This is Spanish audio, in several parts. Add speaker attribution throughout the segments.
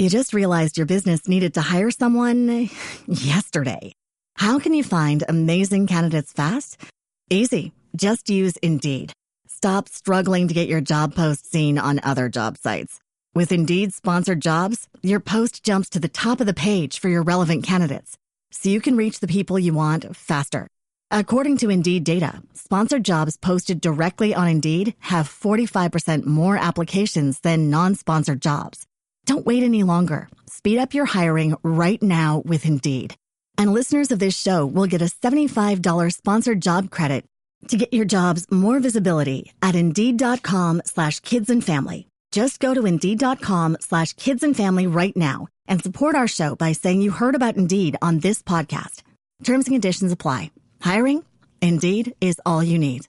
Speaker 1: You just realized your business needed to hire someone yesterday. How can you find amazing candidates fast? Easy. Just use Indeed. Stop struggling to get your job post seen on other job sites. With Indeed sponsored jobs, your post jumps to the top of the page for your relevant candidates, so you can reach the people you want faster. According to Indeed data, sponsored jobs posted directly on Indeed have 45% more applications than non-sponsored jobs. Don't wait any longer. Speed up your hiring right now with Indeed. And listeners of this show will get a $75 sponsored job credit to get your jobs more visibility at Indeed.com/kidsandfamily. Just go to Indeed.com/kidsandfamily right now and support our show by saying you heard about Indeed on this podcast. Terms and conditions apply. Hiring? Indeed is all you need.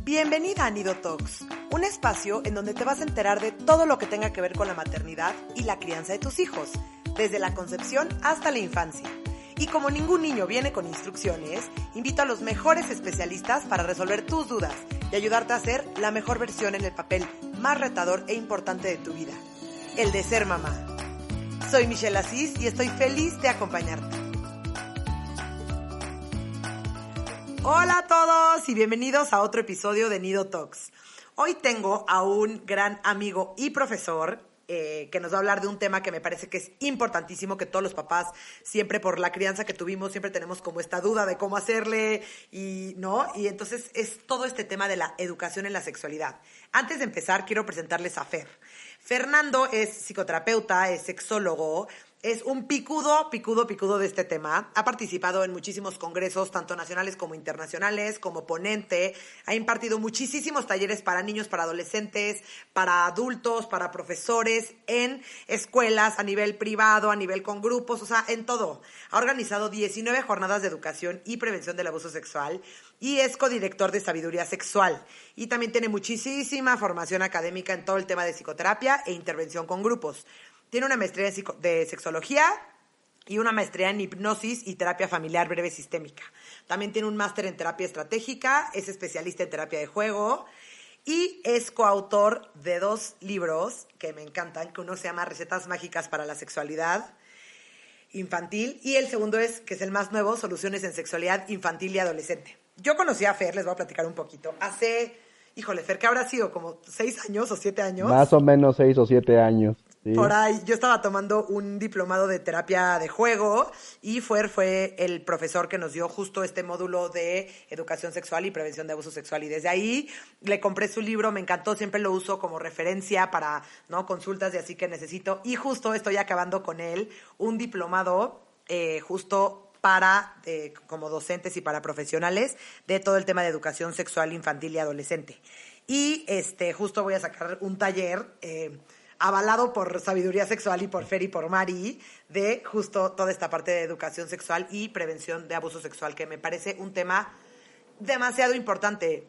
Speaker 2: Bienvenida a Nido Talks, un espacio en donde te vas a enterar de todo lo que tenga que ver con la maternidad y la crianza de tus hijos, desde la concepción hasta la infancia. Y como ningún niño viene con instrucciones, invito a los mejores especialistas para resolver tus dudas y ayudarte a hacer la mejor versión en el papel más retador e importante de tu vida, el de ser mamá. Soy Michelle Asís y estoy feliz de acompañarte. Hola a todos y bienvenidos a otro episodio de Nido Talks. Hoy tengo a un gran amigo y profesor que nos va a hablar de un tema que me parece que es importantísimo, que todos los papás, siempre por la crianza que tuvimos, siempre tenemos como esta duda de cómo hacerle y no, y entonces es todo este tema de la educación en la sexualidad. Antes de empezar, quiero presentarles a Fer. Fernando es psicoterapeuta, es sexólogo, es un picudo de este tema. Ha participado en muchísimos congresos, tanto nacionales como internacionales, como ponente. Ha impartido muchísimos talleres para niños, para adolescentes, para adultos, para profesores, en escuelas, a nivel privado, a nivel con grupos, o sea, en todo. Ha organizado 19 jornadas de educación y prevención del abuso sexual y es codirector de Sabiduría Sexual. Y también tiene muchísima formación académica en todo el tema de psicoterapia e intervención con grupos. Tiene una maestría de sexología y una maestría en hipnosis y terapia familiar breve sistémica. También tiene un máster en terapia estratégica, es especialista en terapia de juego y es coautor de 2 libros que me encantan, que uno se llama Recetas Mágicas para la Sexualidad Infantil y el segundo que es el más nuevo, Soluciones en Sexualidad Infantil y Adolescente. Yo conocí a Fer, les voy a platicar un poquito, Fer, ¿qué habrá sido? ¿Como 6 años o 7 años?
Speaker 3: Más o menos 6 o 7 años. Sí.
Speaker 2: Por ahí, yo estaba tomando un diplomado de terapia de juego y Fer fue el profesor que nos dio justo este módulo de educación sexual y prevención de abuso sexual. Y desde ahí le compré su libro, me encantó, siempre lo uso como referencia para consultas y así que necesito. Y justo estoy acabando con él un diplomado justo para como docentes y para profesionales de todo el tema de educación sexual infantil y adolescente. Y justo voy a sacar un taller avalado por Sabiduría Sexual y por Fer y por Mari, de justo toda esta parte de educación sexual y prevención de abuso sexual, que me parece un tema demasiado importante.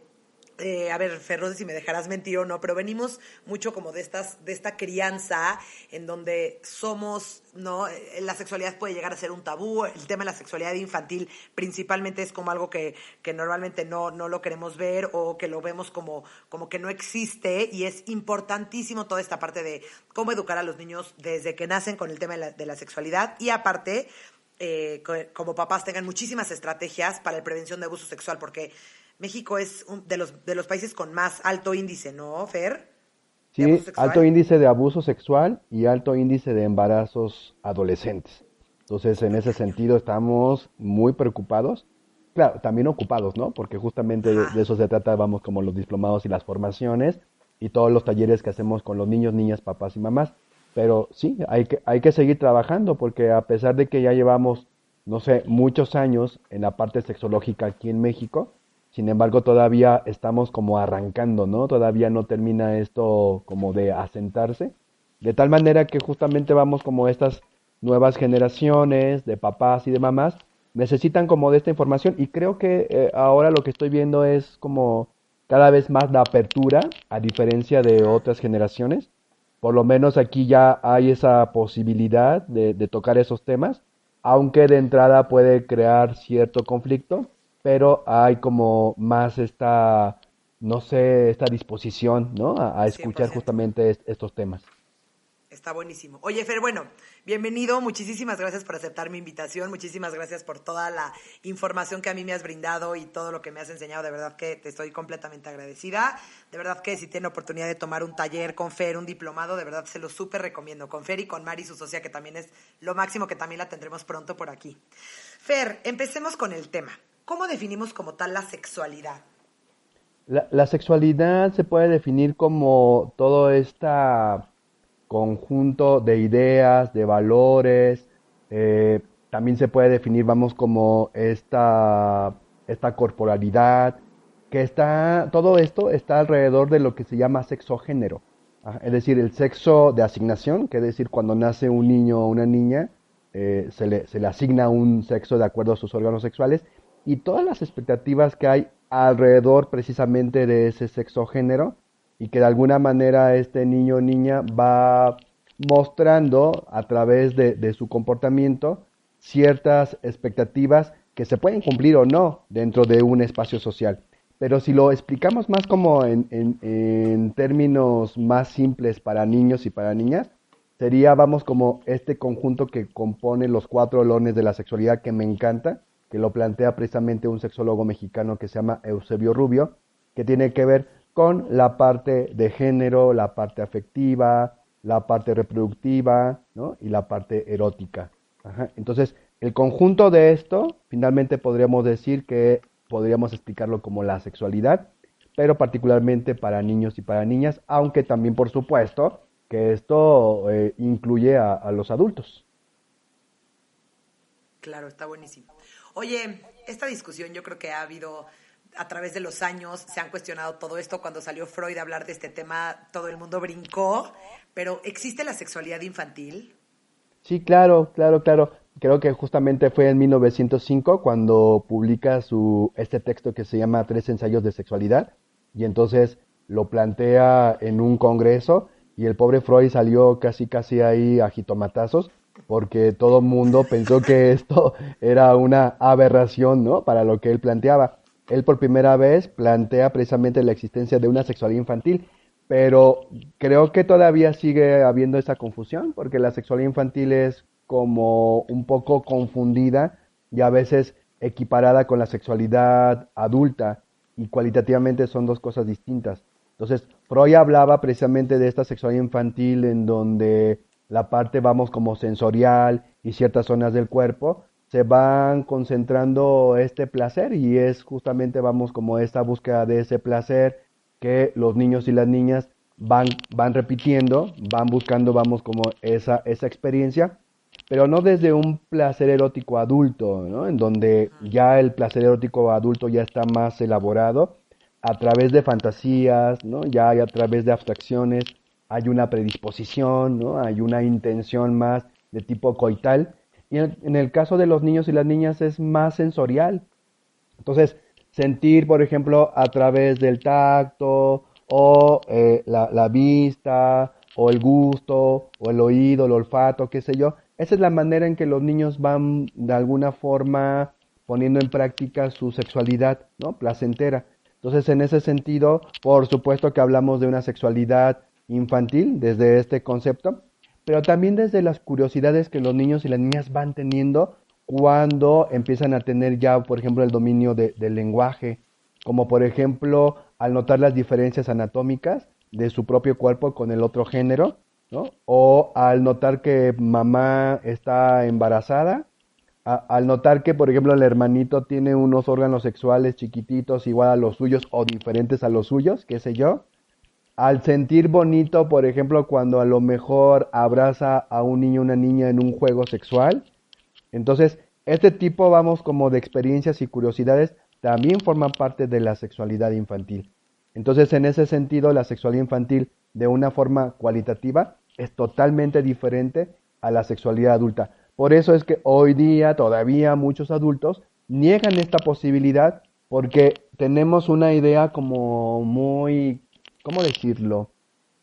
Speaker 2: A ver, Fer, no sé si me dejarás mentir o no, pero venimos mucho como de esta crianza en donde somos, ¿no? La sexualidad puede llegar a ser un tabú, el tema de la sexualidad infantil principalmente es como algo que normalmente no lo queremos ver o que lo vemos como que no existe, y es importantísimo toda esta parte de cómo educar a los niños desde que nacen con el tema de la sexualidad y aparte como papás tengan muchísimas estrategias para la prevención de abuso sexual, porque México es de los países con más alto índice, ¿no, Fer?
Speaker 3: Sí, alto índice de abuso sexual y alto índice de embarazos adolescentes. Entonces, en ese sentido, estamos muy preocupados. Claro, también ocupados, ¿no? Porque justamente de eso se trata, vamos, como los diplomados y las formaciones y todos los talleres que hacemos con los niños, niñas, papás y mamás. Pero sí, hay que seguir trabajando porque a pesar de que ya llevamos, no sé, muchos años en la parte sexológica aquí en México, sin embargo, todavía estamos como arrancando, ¿no? Todavía no termina esto como de asentarse. De tal manera que justamente vamos como estas nuevas generaciones de papás y de mamás necesitan como de esta información. Y creo que ahora lo que estoy viendo es como cada vez más la apertura, a diferencia de otras generaciones. Por lo menos aquí ya hay esa posibilidad de tocar esos temas, aunque de entrada puede crear cierto conflicto. Pero hay como más esta disposición, ¿no? A escuchar
Speaker 2: 100%.
Speaker 3: justamente estos temas.
Speaker 2: Está buenísimo. Oye, Fer, bueno, bienvenido. Muchísimas gracias por aceptar mi invitación. Muchísimas gracias por toda la información que a mí me has brindado y todo lo que me has enseñado. De verdad que te estoy completamente agradecida. De verdad que si tienen oportunidad de tomar un taller con Fer, un diplomado, de verdad se lo súper recomiendo. Con Fer y con Mari, su socia, que también es lo máximo, que también la tendremos pronto por aquí. Fer, empecemos con el tema. ¿Cómo definimos como tal la sexualidad?
Speaker 3: La sexualidad se puede definir como todo este conjunto de ideas, de valores. También se puede definir, vamos, como esta corporalidad, todo esto está alrededor de lo que se llama sexo-género. Es decir, el sexo de asignación, que es decir, cuando nace un niño o una niña, se le asigna un sexo de acuerdo a sus órganos sexuales, y todas las expectativas que hay alrededor precisamente de ese sexo género, y que de alguna manera este niño o niña va mostrando a través de su comportamiento ciertas expectativas que se pueden cumplir o no dentro de un espacio social. Pero si lo explicamos más como en términos más simples para niños y para niñas, sería, vamos, como este conjunto que compone los 4 olones de la sexualidad, que me encanta, que lo plantea precisamente un sexólogo mexicano que se llama Eusebio Rubio, que tiene que ver con la parte de género, la parte afectiva, la parte reproductiva, ¿no? Y la parte erótica. Ajá. Entonces, el conjunto de esto, finalmente podríamos decir que podríamos explicarlo como la sexualidad, pero particularmente para niños y para niñas, aunque también, por supuesto, que esto incluye a los adultos.
Speaker 2: Claro, está buenísimo. Oye, esta discusión yo creo que ha habido a través de los años, se han cuestionado todo esto. Cuando salió Freud a hablar de este tema, todo el mundo brincó, pero ¿existe la sexualidad infantil?
Speaker 3: Sí, claro, claro, claro. Creo que justamente fue en 1905 cuando publica este texto que se llama Tres ensayos de sexualidad, y entonces lo plantea en un congreso, y el pobre Freud salió casi casi ahí a jitomatazos porque todo el mundo pensó que esto era una aberración, ¿no? Para lo que él planteaba. Él por primera vez plantea precisamente la existencia de una sexualidad infantil, pero creo que todavía sigue habiendo esa confusión, porque la sexualidad infantil es como un poco confundida y a veces equiparada con la sexualidad adulta, y cualitativamente son dos cosas distintas. Entonces, Freud hablaba precisamente de esta sexualidad infantil en donde la parte, vamos, como sensorial y ciertas zonas del cuerpo se van concentrando este placer, y es justamente, vamos, como esta búsqueda de ese placer que los niños y las niñas van repitiendo, van buscando, vamos, como esa experiencia, pero no desde un placer erótico adulto, ¿no? En donde ya el placer erótico adulto ya está más elaborado a través de fantasías, ¿no? Ya hay a través de abstracciones, hay una predisposición, ¿no? Hay una intención más de tipo coital. Y en el caso de los niños y las niñas es más sensorial. Entonces, sentir, por ejemplo, a través del tacto, o la vista, o el gusto, o el oído, el olfato, qué sé yo. Esa es la manera en que los niños van de alguna forma poniendo en práctica su sexualidad, ¿no? Placentera. Entonces, en ese sentido, por supuesto que hablamos de una sexualidad infantil desde este concepto, pero también desde las curiosidades que los niños y las niñas van teniendo cuando empiezan a tener ya, por ejemplo, el dominio del lenguaje, como por ejemplo al notar las diferencias anatómicas de su propio cuerpo con el otro género, ¿no? O al notar que mamá está embarazada, al notar que, por ejemplo, el hermanito tiene unos órganos sexuales chiquititos igual a los suyos o diferentes a los suyos, qué sé yo. Al sentir bonito, por ejemplo, cuando a lo mejor abraza a un niño o una niña en un juego sexual. Entonces, este tipo, vamos, como de experiencias y curiosidades también forman parte de la sexualidad infantil. Entonces, en ese sentido, la sexualidad infantil, de una forma cualitativa, es totalmente diferente a la sexualidad adulta. Por eso es que hoy día todavía muchos adultos niegan esta posibilidad, porque tenemos una idea como muy, ¿cómo decirlo?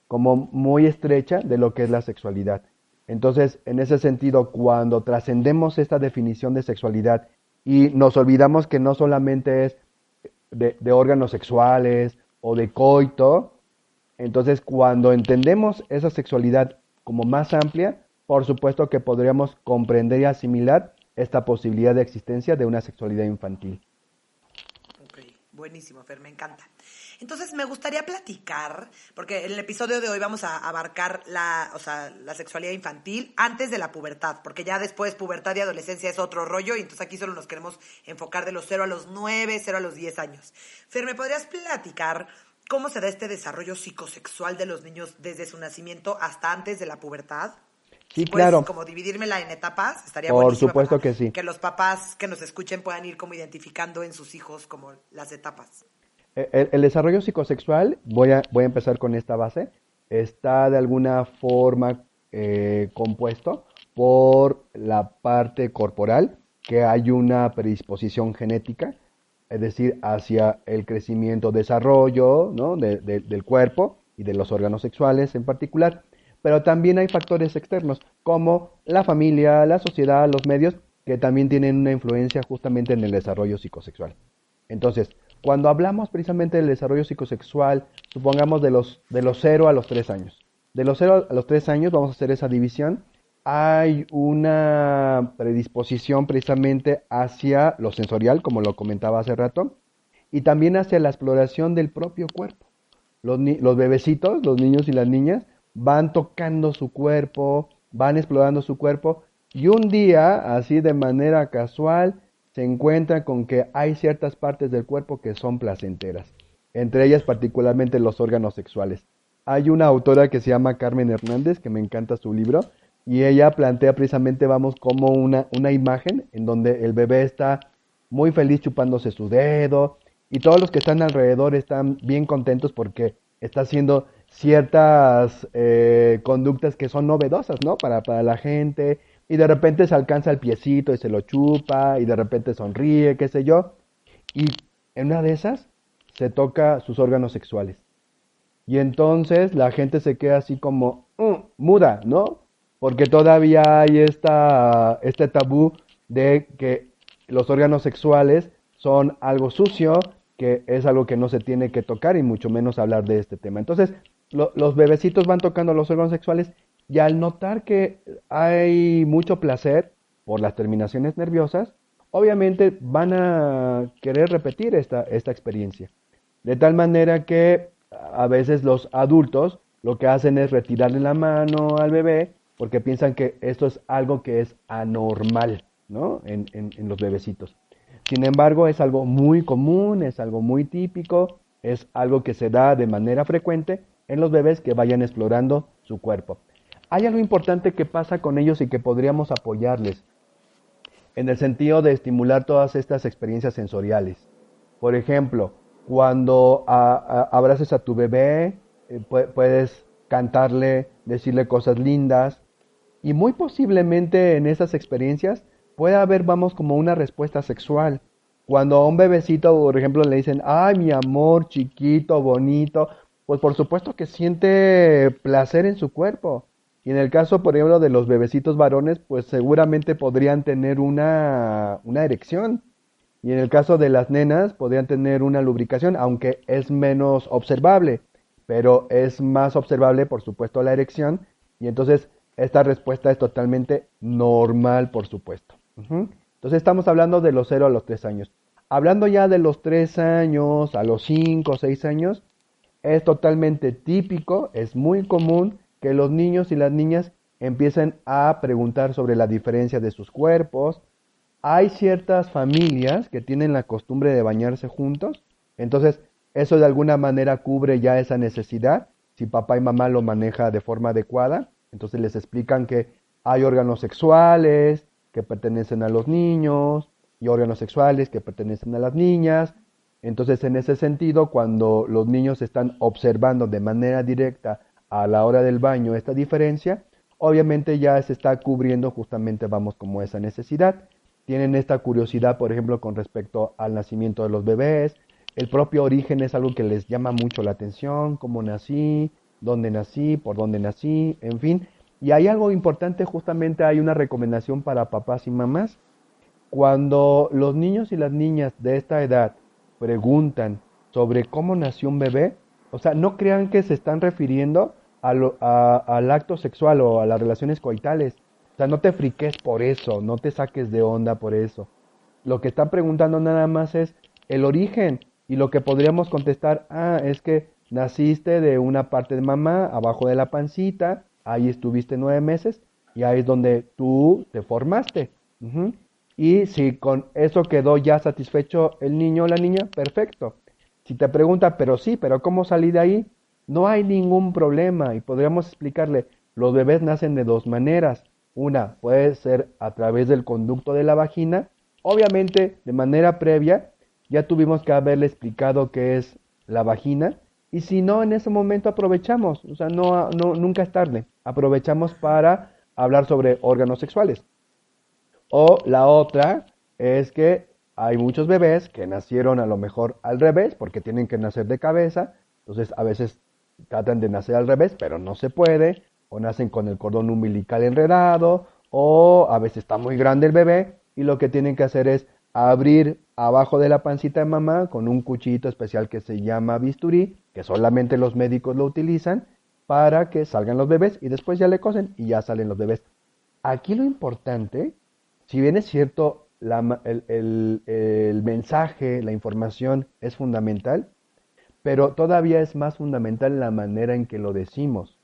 Speaker 3: Como muy estrecha de lo que es la sexualidad. Entonces, en ese sentido, cuando trascendemos esta definición de sexualidad y nos olvidamos que no solamente es de órganos sexuales o de coito, entonces cuando entendemos esa sexualidad como más amplia, por supuesto que podríamos comprender y asimilar esta posibilidad de existencia de una sexualidad infantil.
Speaker 2: Ok, buenísimo, Fer, me encanta. Entonces me gustaría platicar, porque en el episodio de hoy vamos a abarcar la sexualidad infantil antes de la pubertad, porque ya después pubertad y adolescencia es otro rollo, y entonces aquí solo nos queremos enfocar de los 0 a los 9, 0 a los 10 años. Fer, ¿me podrías platicar cómo se da este desarrollo psicosexual de los niños desde su nacimiento hasta antes de la pubertad?
Speaker 3: Sí,
Speaker 2: Si puedes,
Speaker 3: claro.
Speaker 2: como dividírmela en etapas, estaría
Speaker 3: Por
Speaker 2: buenísimo
Speaker 3: supuesto
Speaker 2: para
Speaker 3: que sí.
Speaker 2: que los papás que nos escuchen puedan ir como identificando en sus hijos como las etapas.
Speaker 3: El desarrollo psicosexual, voy a empezar con esta base, está de alguna forma compuesto por la parte corporal, que hay una predisposición genética, es decir, hacia el crecimiento, desarrollo, ¿no? del cuerpo y de los órganos sexuales en particular. Pero también hay factores externos, como la familia, la sociedad, los medios, que también tienen una influencia justamente en el desarrollo psicosexual. Entonces, cuando hablamos precisamente del desarrollo psicosexual, supongamos de los 0 a los 3 años. De los 0 a los 3 años vamos a hacer esa división. Hay una predisposición precisamente hacia lo sensorial, como lo comentaba hace rato, y también hacia la exploración del propio cuerpo. Los bebecitos, los niños y las niñas, van tocando su cuerpo, van explorando su cuerpo, y un día, así de manera casual, se encuentra con que hay ciertas partes del cuerpo que son placenteras, entre ellas particularmente los órganos sexuales. Hay una autora que se llama Carmen Hernández, que me encanta su libro, y ella plantea precisamente, vamos, como una imagen en donde el bebé está muy feliz chupándose su dedo, y todos los que están alrededor están bien contentos porque está haciendo ciertas conductas que son novedosas, ¿no? Para la gente, y de repente se alcanza el piecito y se lo chupa, y de repente sonríe, qué sé yo, y en una de esas se toca sus órganos sexuales. Y entonces la gente se queda así como muda, ¿no? Porque todavía hay este tabú de que los órganos sexuales son algo sucio, que es algo que no se tiene que tocar y mucho menos hablar de este tema. Entonces, los bebecitos van tocando los órganos sexuales y al notar que hay mucho placer por las terminaciones nerviosas, obviamente van a querer repetir esta experiencia. De tal manera que a veces los adultos lo que hacen es retirarle la mano al bebé porque piensan que esto es algo que es anormal, ¿no? En los bebecitos. Sin embargo, es algo muy común, es algo muy típico, es algo que se da de manera frecuente en los bebés que vayan explorando su cuerpo. Hay algo importante que pasa con ellos y que podríamos apoyarles en el sentido de estimular todas estas experiencias sensoriales. Por ejemplo, cuando abraces a tu bebé, puedes cantarle, decirle cosas lindas, y muy posiblemente en esas experiencias puede haber, vamos, como una respuesta sexual. Cuando a un bebecito, por ejemplo, le dicen, ay, mi amor, chiquito, bonito, pues por supuesto que siente placer en su cuerpo. Y en el caso, por ejemplo, de los bebecitos varones, pues seguramente podrían tener una erección. Y en el caso de las nenas, podrían tener una lubricación, aunque es menos observable. Pero es más observable, por supuesto, la erección. Y entonces esta respuesta es totalmente normal, por supuesto. Entonces estamos hablando de los 0 a los 3 años. Hablando ya de los 3 años a los 5 o 6 años, es totalmente típico, es muy común que los niños y las niñas empiecen a preguntar sobre la diferencia de sus cuerpos. Hay ciertas familias que tienen la costumbre de bañarse juntos, entonces eso de alguna manera cubre ya esa necesidad, si papá y mamá lo maneja de forma adecuada. Entonces les explican que hay órganos sexuales que pertenecen a los niños y órganos sexuales que pertenecen a las niñas. Entonces, en ese sentido, cuando los niños están observando de manera directa a la hora del baño esta diferencia, obviamente ya se está cubriendo justamente, vamos, como esa necesidad. Tienen esta curiosidad, por ejemplo, con respecto al nacimiento de los bebés. El propio origen es algo que les llama mucho la atención, cómo nací, dónde nací, por dónde nací, en fin. Y hay algo importante, justamente hay una recomendación para papás y mamás. Cuando los niños y las niñas de esta edad preguntan sobre cómo nació un bebé, o sea, no crean que se están refiriendo al acto sexual o a las relaciones coitales. O sea, no te friques por eso, no te saques de onda por eso. Lo que está preguntando nada más es el origen y lo que podríamos contestar, es que naciste de una parte de mamá, abajo de la pancita, ahí estuviste 9 meses y ahí es donde tú te formaste. Ujú. Y si con eso quedó ya satisfecho el niño o la niña, perfecto. Si te pregunta, pero ¿cómo salí de ahí? No hay ningún problema y podríamos explicarle, los bebés nacen de dos maneras. Una puede ser a través del conducto de la vagina. Obviamente, de manera previa, ya tuvimos que haberle explicado qué es la vagina. Y si no, en ese momento aprovechamos. O sea, nunca es tarde. Aprovechamos para hablar sobre órganos sexuales. O la otra es que hay muchos bebés que nacieron a lo mejor al revés, porque tienen que nacer de cabeza. Entonces, a veces tratan de nacer al revés, pero no se puede. O nacen con el cordón umbilical enredado, o a veces está muy grande el bebé y lo que tienen que hacer es abrir abajo de la pancita de mamá con un cuchillito especial que se llama bisturí, que solamente los médicos lo utilizan para que salgan los bebés y después ya le cosen y ya salen los bebés. Aquí lo importante, si bien es cierto, el mensaje, la información es fundamental, pero todavía es más fundamental la manera en que lo decimos.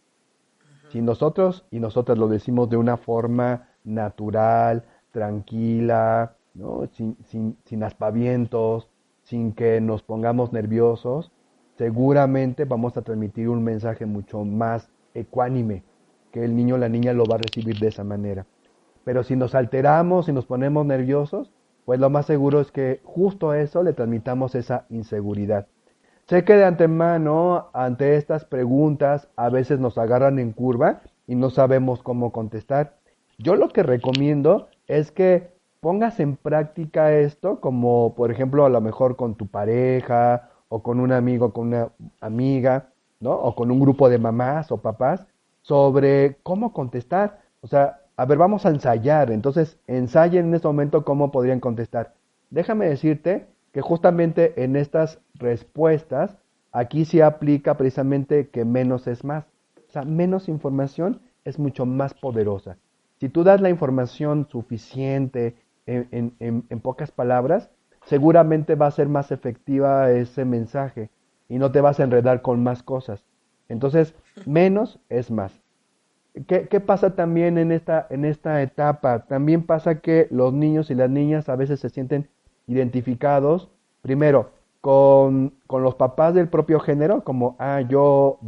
Speaker 3: Si nosotros y nosotras lo decimos de una forma natural, tranquila, ¿no? Sin aspavientos, sin que nos pongamos nerviosos, seguramente vamos a transmitir un mensaje mucho más ecuánime, que el niño o la niña lo va a recibir de esa manera. Pero si nos alteramos y nos ponemos nerviosos, pues lo más seguro es que justo a eso le transmitamos esa inseguridad. Sé que de antemano, ante estas preguntas, a veces nos agarran en curva y no sabemos cómo contestar. Yo lo que recomiendo es que pongas en práctica esto, como por ejemplo a lo mejor con tu pareja o con un amigo, con una amiga, ¿no? O con un grupo de mamás o papás, sobre cómo contestar. O sea, a ver, vamos a ensayar. Entonces, ensayen en este momento cómo podrían contestar. Déjame decirte que justamente en estas respuestas, aquí sí aplica precisamente que menos es más. O sea, menos información es mucho más poderosa. Si tú das la información suficiente en pocas palabras, seguramente va a ser más efectiva ese mensaje y no te vas a enredar con más cosas. Entonces, menos es más. ¿Qué pasa también en esta etapa? También pasa que los niños y las niñas a veces se sienten identificados, primero, con los papás del propio género, como, yo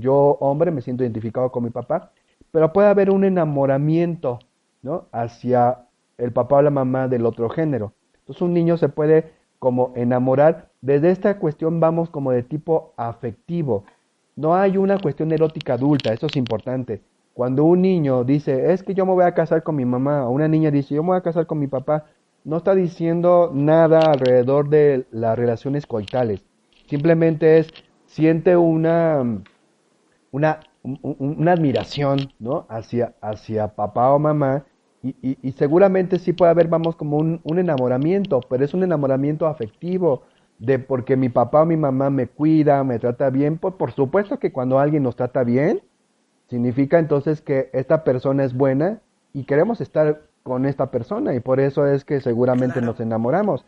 Speaker 3: hombre me siento identificado con mi papá, pero puede haber un enamoramiento, ¿no? Hacia el papá o la mamá del otro género. Entonces un niño se puede como enamorar. Desde esta cuestión vamos como de tipo afectivo. No hay una cuestión erótica adulta, eso es importante. Cuando un niño dice, es que yo me voy a casar con mi mamá, o una niña dice, yo me voy a casar con mi papá, no está diciendo nada alrededor de las relaciones coitales. Simplemente siente una admiración, ¿no? Hacia papá o mamá, y seguramente sí puede haber, vamos, como un enamoramiento, pero es un enamoramiento afectivo, de porque mi papá o mi mamá me cuida, me trata bien. Por supuesto que cuando alguien nos trata bien, significa entonces que esta persona es buena y queremos estar con esta persona y por eso es que seguramente
Speaker 2: Claro.
Speaker 3: nos enamoramos.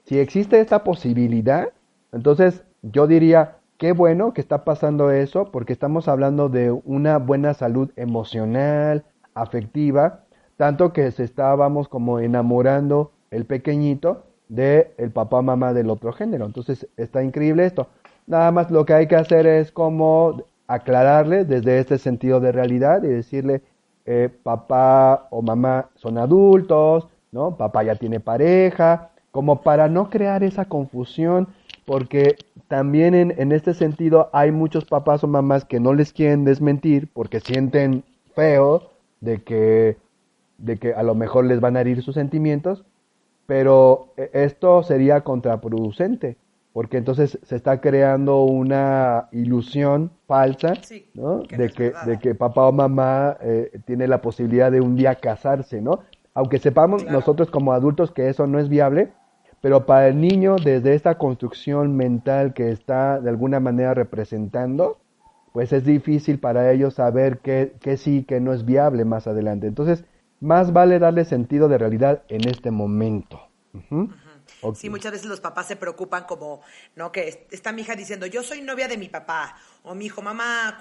Speaker 3: Si existe esta posibilidad, entonces yo diría, qué bueno que está pasando eso porque estamos hablando de una buena salud emocional, afectiva, tanto que se está, vamos, como enamorando el pequeñito de el papá o mamá del otro género. Entonces está increíble esto. Nada más lo que hay que hacer es como aclararle desde este sentido de realidad y decirle, papá o mamá son adultos, ¿no? Papá ya tiene pareja, como para no crear esa confusión, porque también en este sentido hay muchos papás o mamás que no les quieren desmentir porque sienten feo de que a lo mejor les van a herir sus sentimientos, pero esto sería contraproducente, porque entonces se está creando una ilusión falsa,
Speaker 2: Sí,
Speaker 3: ¿no?
Speaker 2: que no es verdad.
Speaker 3: De que papá o mamá tiene la posibilidad de un día casarse, ¿no? Aunque sepamos
Speaker 2: Claro.
Speaker 3: nosotros como adultos que eso no es viable, pero para el niño, desde esta construcción mental que está de alguna manera representando, pues es difícil para ellos saber qué sí, qué no es viable más adelante. Entonces, más vale darle sentido de realidad en este momento. Ujú.
Speaker 2: Sí,
Speaker 3: Ok.
Speaker 2: muchas veces los papás se preocupan como, ¿no? Que está mi hija diciendo, yo soy novia de mi papá. O mi hijo, mamá,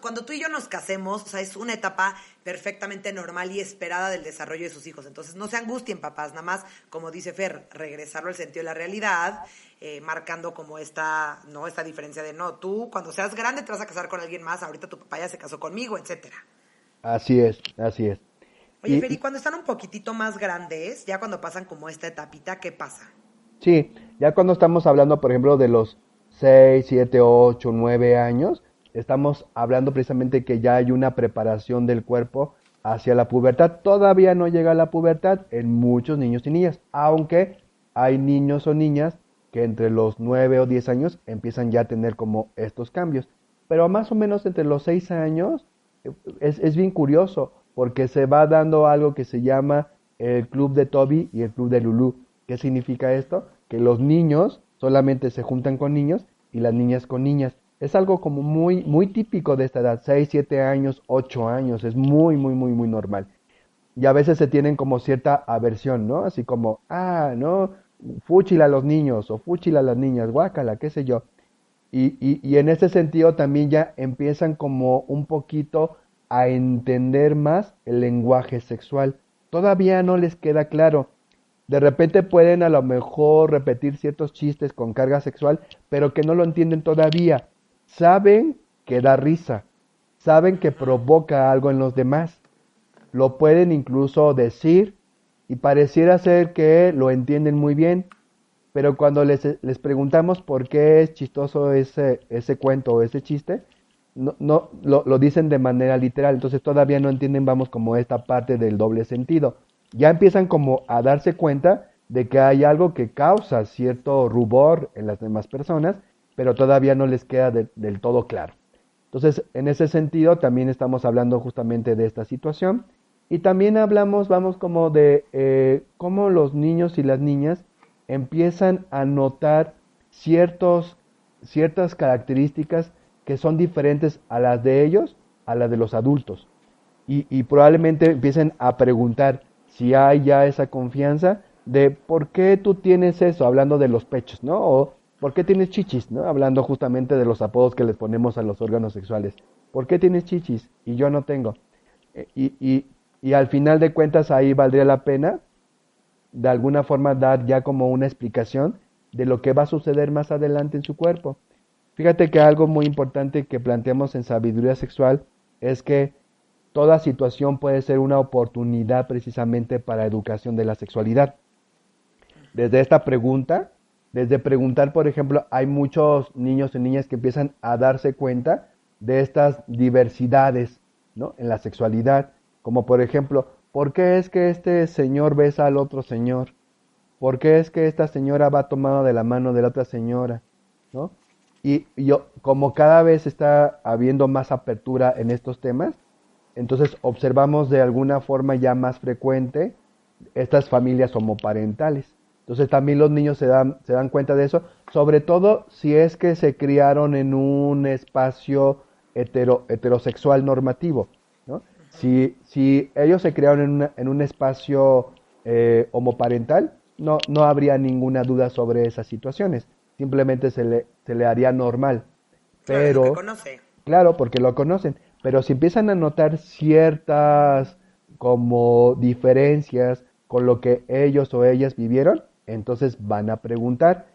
Speaker 2: cuando tú y yo nos casemos, o sea, es una etapa perfectamente normal y esperada del desarrollo de sus hijos. Entonces, no se angustien, papás, nada más, como dice Fer, regresarlo al sentido de la realidad, marcando como ¿no? Esta diferencia de, no, tú cuando seas grande te vas a casar con alguien más, ahorita tu papá ya se casó conmigo, etcétera.
Speaker 3: Así es, así es.
Speaker 2: Oye, Fer, y
Speaker 3: Y
Speaker 2: cuando están un poquitito más grandes, ya cuando pasan como esta etapita, ¿qué pasa?
Speaker 3: sí, ya cuando estamos hablando, por ejemplo, de los 6, 7, 8, 9 años, estamos hablando precisamente que ya hay una preparación del cuerpo hacia la pubertad. Todavía no llega a la pubertad en muchos niños y niñas, aunque hay niños o niñas que entre los 9 o 10 años empiezan ya a tener como estos cambios. Pero más o menos entre los 6 años es bien curioso porque se va dando algo que se llama el club de Toby y el club de Lulú. ¿Qué significa esto? Que los niños solamente se juntan con niños y las niñas con niñas. Es algo como muy, muy típico de esta edad, 6, 7 años, 8 años, es muy, muy, muy, muy normal. Y a veces se tienen como cierta aversión, ¿no? Así como, no, fúchila a los niños o fúchila a las niñas, guácala, qué sé yo. Y en ese sentido también ya empiezan como un poquito a entender más el lenguaje sexual. Todavía no les queda claro. De repente pueden a lo mejor repetir ciertos chistes con carga sexual, pero que no lo entienden todavía. Saben que da risa, saben que provoca algo en los demás, lo pueden incluso decir y pareciera ser que lo entienden muy bien, pero cuando les preguntamos por qué es chistoso ese cuento o ese chiste, no lo dicen de manera literal, entonces todavía no entienden, vamos, como esta parte del doble sentido. Ya empiezan como a darse cuenta de que hay algo que causa cierto rubor en las demás personas, pero todavía no les queda del todo claro. Entonces, en ese sentido, también estamos hablando justamente de esta situación y también hablamos, vamos, como de cómo los niños y las niñas empiezan a notar ciertas características que son diferentes a las de ellos, a las de los adultos. Y probablemente empiecen a preguntar si hay ya esa confianza de por qué tú tienes eso, hablando de los pechos, ¿no? O por qué tienes chichis, ¿no? Hablando justamente de los apodos que les ponemos a los órganos sexuales. ¿Por qué tienes chichis y yo no tengo? Y al final de cuentas ahí valdría la pena de alguna forma dar ya como una explicación de lo que va a suceder más adelante en su cuerpo. Fíjate que algo muy importante que planteamos en sabiduría sexual es que toda situación puede ser una oportunidad precisamente para educación de la sexualidad. Desde esta pregunta, desde preguntar, por ejemplo, hay muchos niños y niñas que empiezan a darse cuenta de estas diversidades, ¿no? En la sexualidad, como por ejemplo, ¿por qué es que este señor besa al otro señor? ¿Por qué es que esta señora va tomada de la mano de la otra señora? ¿No? Y yo, como cada vez está habiendo más apertura en estos temas, entonces observamos de alguna forma ya más frecuente estas familias homoparentales. Entonces también los niños se dan cuenta de eso, sobre todo si es que se criaron en un espacio heterosexual normativo, ¿no? Si ellos se criaron en un espacio homoparental, no habría ninguna duda sobre esas situaciones. Simplemente se le haría normal.
Speaker 2: Claro, es lo que
Speaker 3: Pero,
Speaker 2: conoce.
Speaker 3: claro, porque lo conocen. Pero si empiezan a notar ciertas como diferencias con lo que ellos o ellas vivieron, entonces van a preguntar.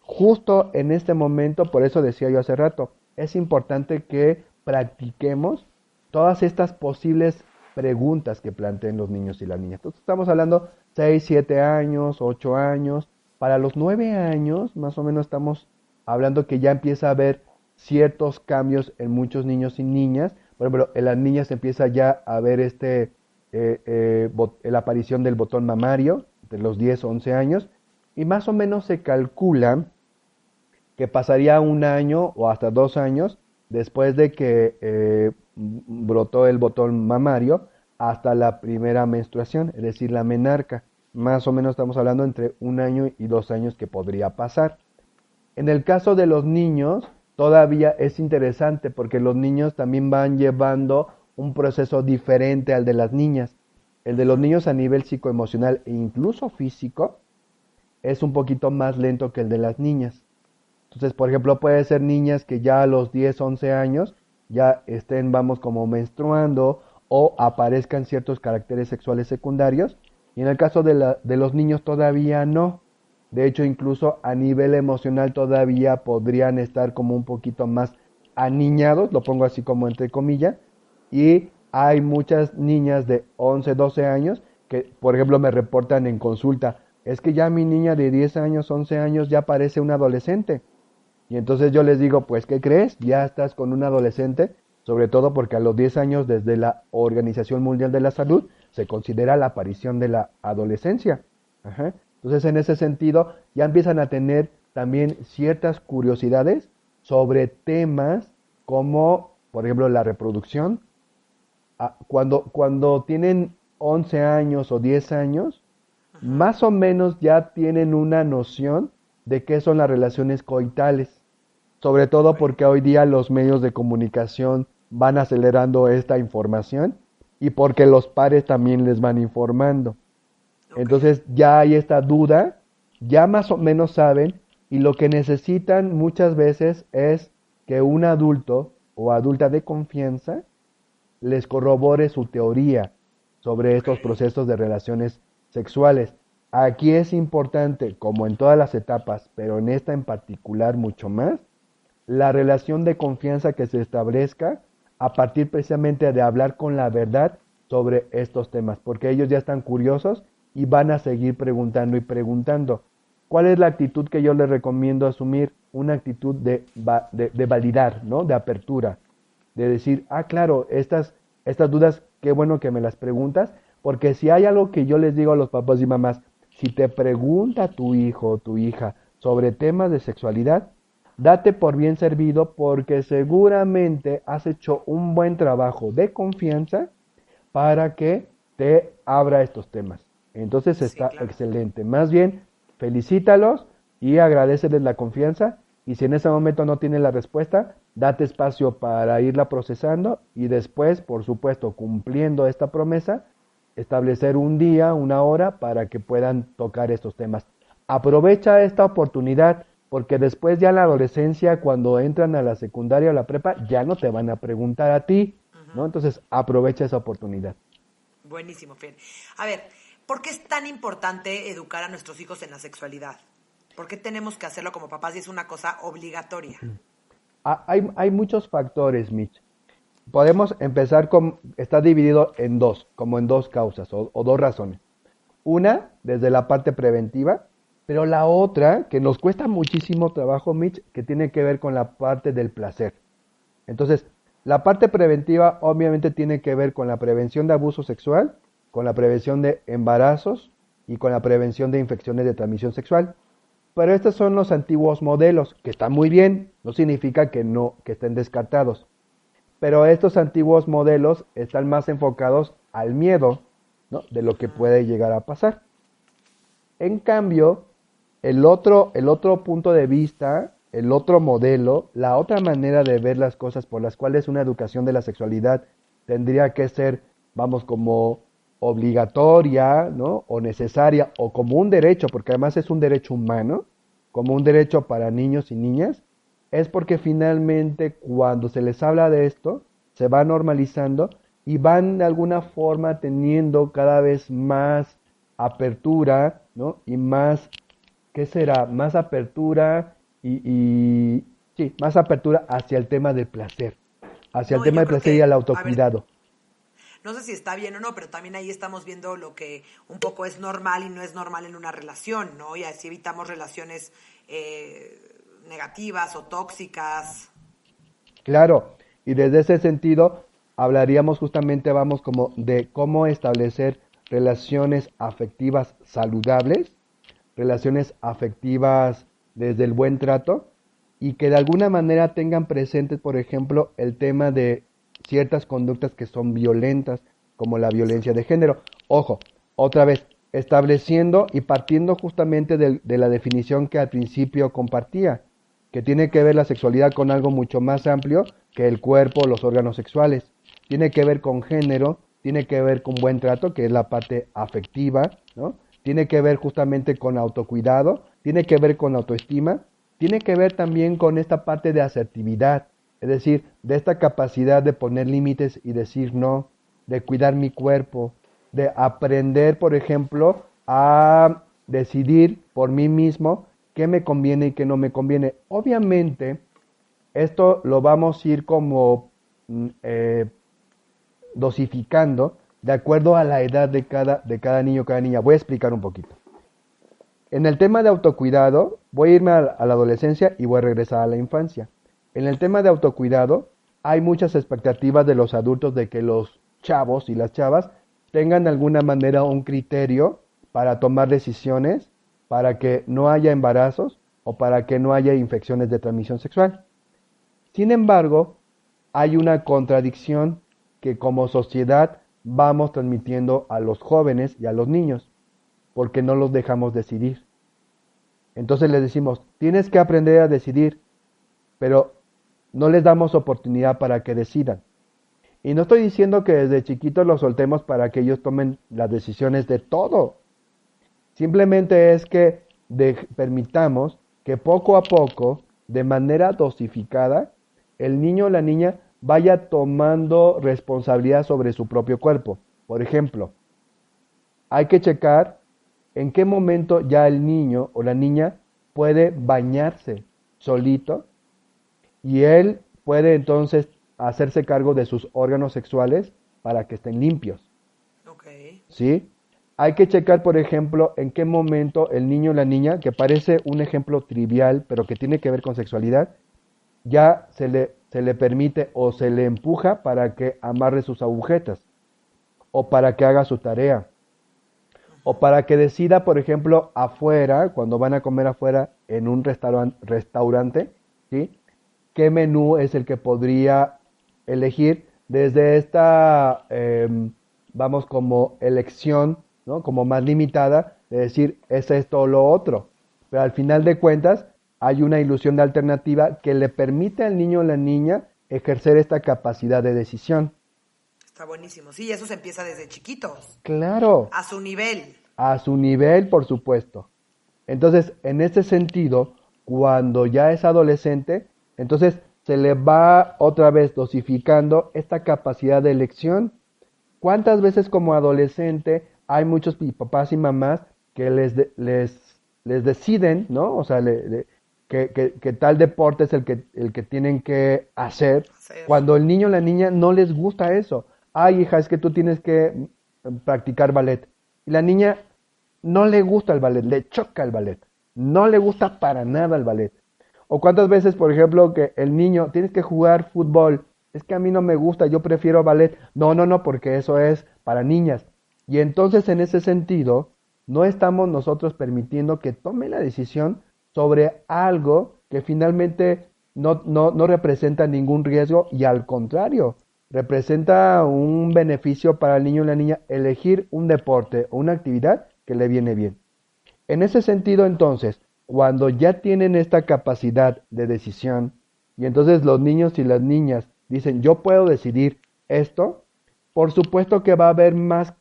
Speaker 3: Justo en este momento, por eso decía yo hace rato, es importante que practiquemos todas estas posibles preguntas que planteen los niños y las niñas. Entonces estamos hablando 6, 7 años, 8 años. Para los 9 años, más o menos estamos hablando que ya empieza a haber ciertos cambios en muchos niños y niñas. Por ejemplo, en las niñas empieza ya a ver la aparición del botón mamario de los 10 o 11 años y más o menos se calcula que pasaría un año o hasta 2 años después de que brotó el botón mamario hasta la primera menstruación, es decir, la menarca. Más o menos estamos hablando entre 1 año y 2 años que podría pasar. En el caso de los niños, todavía es interesante porque los niños también van llevando un proceso diferente al de las niñas. El de los niños a nivel psicoemocional e incluso físico es un poquito más lento que el de las niñas. Entonces, por ejemplo, puede ser niñas que ya a los 10, 11 años ya estén, vamos, como menstruando o aparezcan ciertos caracteres sexuales secundarios. Y en el caso de los niños todavía no. De hecho, incluso a nivel emocional todavía podrían estar como un poquito más aniñados, lo pongo así como entre comillas. Y hay muchas niñas de 11, 12 años que, por ejemplo, me reportan en consulta, es que ya mi niña de 10 años, 11 años ya parece una adolescente. Y entonces yo les digo, pues, ¿qué crees? Ya estás con un adolescente, sobre todo porque a los 10 años desde la Organización Mundial de la Salud se considera la aparición de la adolescencia. Ajá. Entonces, en ese sentido, ya empiezan a tener también ciertas curiosidades sobre temas como, por ejemplo, la reproducción. Cuando tienen 11 años o 10 años, más o menos ya tienen una noción de qué son las relaciones coitales. Sobre todo porque hoy día los medios de comunicación van acelerando esta información y porque los pares también les van informando. Entonces ya hay esta duda, ya más o menos saben, y lo que necesitan muchas veces es que un adulto o adulta de confianza les corrobore su teoría sobre estos procesos de relaciones sexuales. Aquí es importante, como en todas las etapas, pero en esta en particular mucho más, la relación de confianza que se establezca a partir precisamente de hablar con la verdad sobre estos temas, porque ellos ya están curiosos y van a seguir preguntando y preguntando. ¿Cuál es la actitud que yo les recomiendo asumir? Una actitud de validar, ¿no? De apertura, de decir, claro, estas dudas, qué bueno que me las preguntas, porque si hay algo que yo les digo a los papás y mamás, si te pregunta tu hijo o tu hija sobre temas de sexualidad, date por bien servido porque seguramente has hecho un buen trabajo de confianza para que te abra estos temas. Entonces está excelente. Más bien, felicítalos y agradeceles la confianza. Y si en ese momento no tienen la respuesta, date espacio para irla procesando y después, por supuesto, cumpliendo esta promesa, establecer un día, una hora para que puedan tocar estos temas. Aprovecha esta oportunidad porque después ya en la adolescencia, cuando entran a la secundaria o la prepa, ya no te van a preguntar a ti, ¿no? Entonces, aprovecha esa oportunidad.
Speaker 2: Buenísimo, Fer. A ver, ¿por qué es tan importante educar a nuestros hijos en la sexualidad? ¿Por qué tenemos que hacerlo como papás y es una cosa obligatoria?
Speaker 3: Hay muchos factores, Mitch. Podemos empezar está dividido en dos, como en dos causas o dos razones. Una, desde la parte preventiva, pero la otra, que nos cuesta muchísimo trabajo, Mitch, que tiene que ver con la parte del placer. Entonces, la parte preventiva obviamente tiene que ver con la prevención de abuso sexual, con la prevención de embarazos y con la prevención de infecciones de transmisión sexual. Pero estos son los antiguos modelos, que están muy bien, no significa que estén descartados. Pero estos antiguos modelos están más enfocados al miedo, ¿no? De lo que puede llegar a pasar. En cambio, el otro punto de vista, el otro modelo, la otra manera de ver las cosas por las cuales una educación de la sexualidad tendría que ser, vamos, como obligatoria, ¿no? O necesaria, o como un derecho, porque además es un derecho humano, como un derecho para niños y niñas, es porque finalmente cuando se les habla de esto, se va normalizando y van de alguna forma teniendo cada vez más apertura, ¿no? Y más, ¿qué será? Más apertura sí, más apertura hacia el tema del placer, hacia el tema del placer y al autocuidado.
Speaker 2: No sé si está bien o no, pero también ahí estamos viendo lo que un poco es normal y no es normal en una relación, ¿no? Y así evitamos relaciones negativas o tóxicas.
Speaker 3: Claro, y desde ese sentido hablaríamos justamente, vamos, como de cómo establecer relaciones afectivas saludables, relaciones afectivas desde el buen trato y que de alguna manera tengan presentes, por ejemplo, el tema de ciertas conductas que son violentas, como la violencia de género. Ojo, otra vez, estableciendo y partiendo justamente de la definición que al principio compartía. que tiene que ver la sexualidad con algo mucho más amplio que el cuerpo o los órganos sexuales. Tiene que ver con género, tiene que ver con buen trato, que es la parte afectiva, ¿no? Tiene que ver justamente con autocuidado, tiene que ver con autoestima, tiene que ver también con esta parte de asertividad, es decir, de esta capacidad de poner límites y decir no, de cuidar mi cuerpo, de aprender, por ejemplo, a decidir por mí mismo qué me conviene y qué no me conviene. Obviamente, esto lo vamos a ir como dosificando de acuerdo a la edad de cada niño, cada niña. Voy a explicar un poquito. En el tema de autocuidado, voy a irme a la adolescencia y voy a regresar a la infancia. En el tema de autocuidado, hay muchas expectativas de los adultos de que los chavos y las chavas tengan de alguna manera un criterio para tomar decisiones, para que no haya embarazos o para que no haya infecciones de transmisión sexual. Sin embargo, hay una contradicción que como sociedad vamos transmitiendo a los jóvenes y a los niños, porque no los dejamos decidir. Entonces les decimos, tienes que aprender a decidir, pero no les damos oportunidad para que decidan. Y no estoy diciendo que desde chiquitos los soltemos para que ellos tomen las decisiones de todo. Simplemente es que permitamos que poco a poco, de manera dosificada, el niño o la niña vaya tomando responsabilidad sobre su propio cuerpo. Por ejemplo, hay que checar en qué momento ya el niño o la niña puede bañarse solito y él puede entonces hacerse cargo de sus órganos sexuales para que estén limpios.
Speaker 2: Okay.
Speaker 3: ¿Sí? Hay que checar, por ejemplo, en qué momento el niño o la niña, que parece un ejemplo trivial, pero que tiene que ver con sexualidad, ya se le permite o se le empuja para que amarre sus agujetas, o para que haga su tarea, o para que decida, por ejemplo, afuera, cuando van a comer afuera en un restaurante, ¿sí? ¿Qué menú es el que podría elegir desde esta, vamos, como elección, ¿no? Como más limitada, de decir, es esto o lo otro. Pero al final de cuentas, hay una ilusión de alternativa que le permite al niño o la niña ejercer esta capacidad de decisión.
Speaker 2: Está buenísimo. Sí, eso se empieza desde chiquitos.
Speaker 3: Claro.
Speaker 2: A su nivel.
Speaker 3: A su nivel, por supuesto. Entonces, en este sentido, cuando ya es adolescente, entonces se le va otra vez dosificando esta capacidad de elección. ¿Cuántas veces como adolescente hay muchos papás y mamás que les deciden, ¿no? O sea, que tal deporte es el que tienen que hacer, cuando el niño o la niña no les gusta eso. Ay, hija, es que tú tienes que practicar ballet. Y la niña no le gusta el ballet, le choca el ballet. No le gusta para nada el ballet. O cuántas veces, por ejemplo, que el niño, tienes que jugar fútbol. Es que a mí no me gusta, yo prefiero ballet. No, porque eso es para niñas. Y entonces, en ese sentido, no estamos nosotros permitiendo que tome la decisión sobre algo que finalmente no representa ningún riesgo y al contrario, representa un beneficio para el niño o la niña elegir un deporte o una actividad que le viene bien. En ese sentido, entonces, cuando ya tienen esta capacidad de decisión y entonces los niños y las niñas dicen, yo puedo decidir esto, por supuesto que va a haber más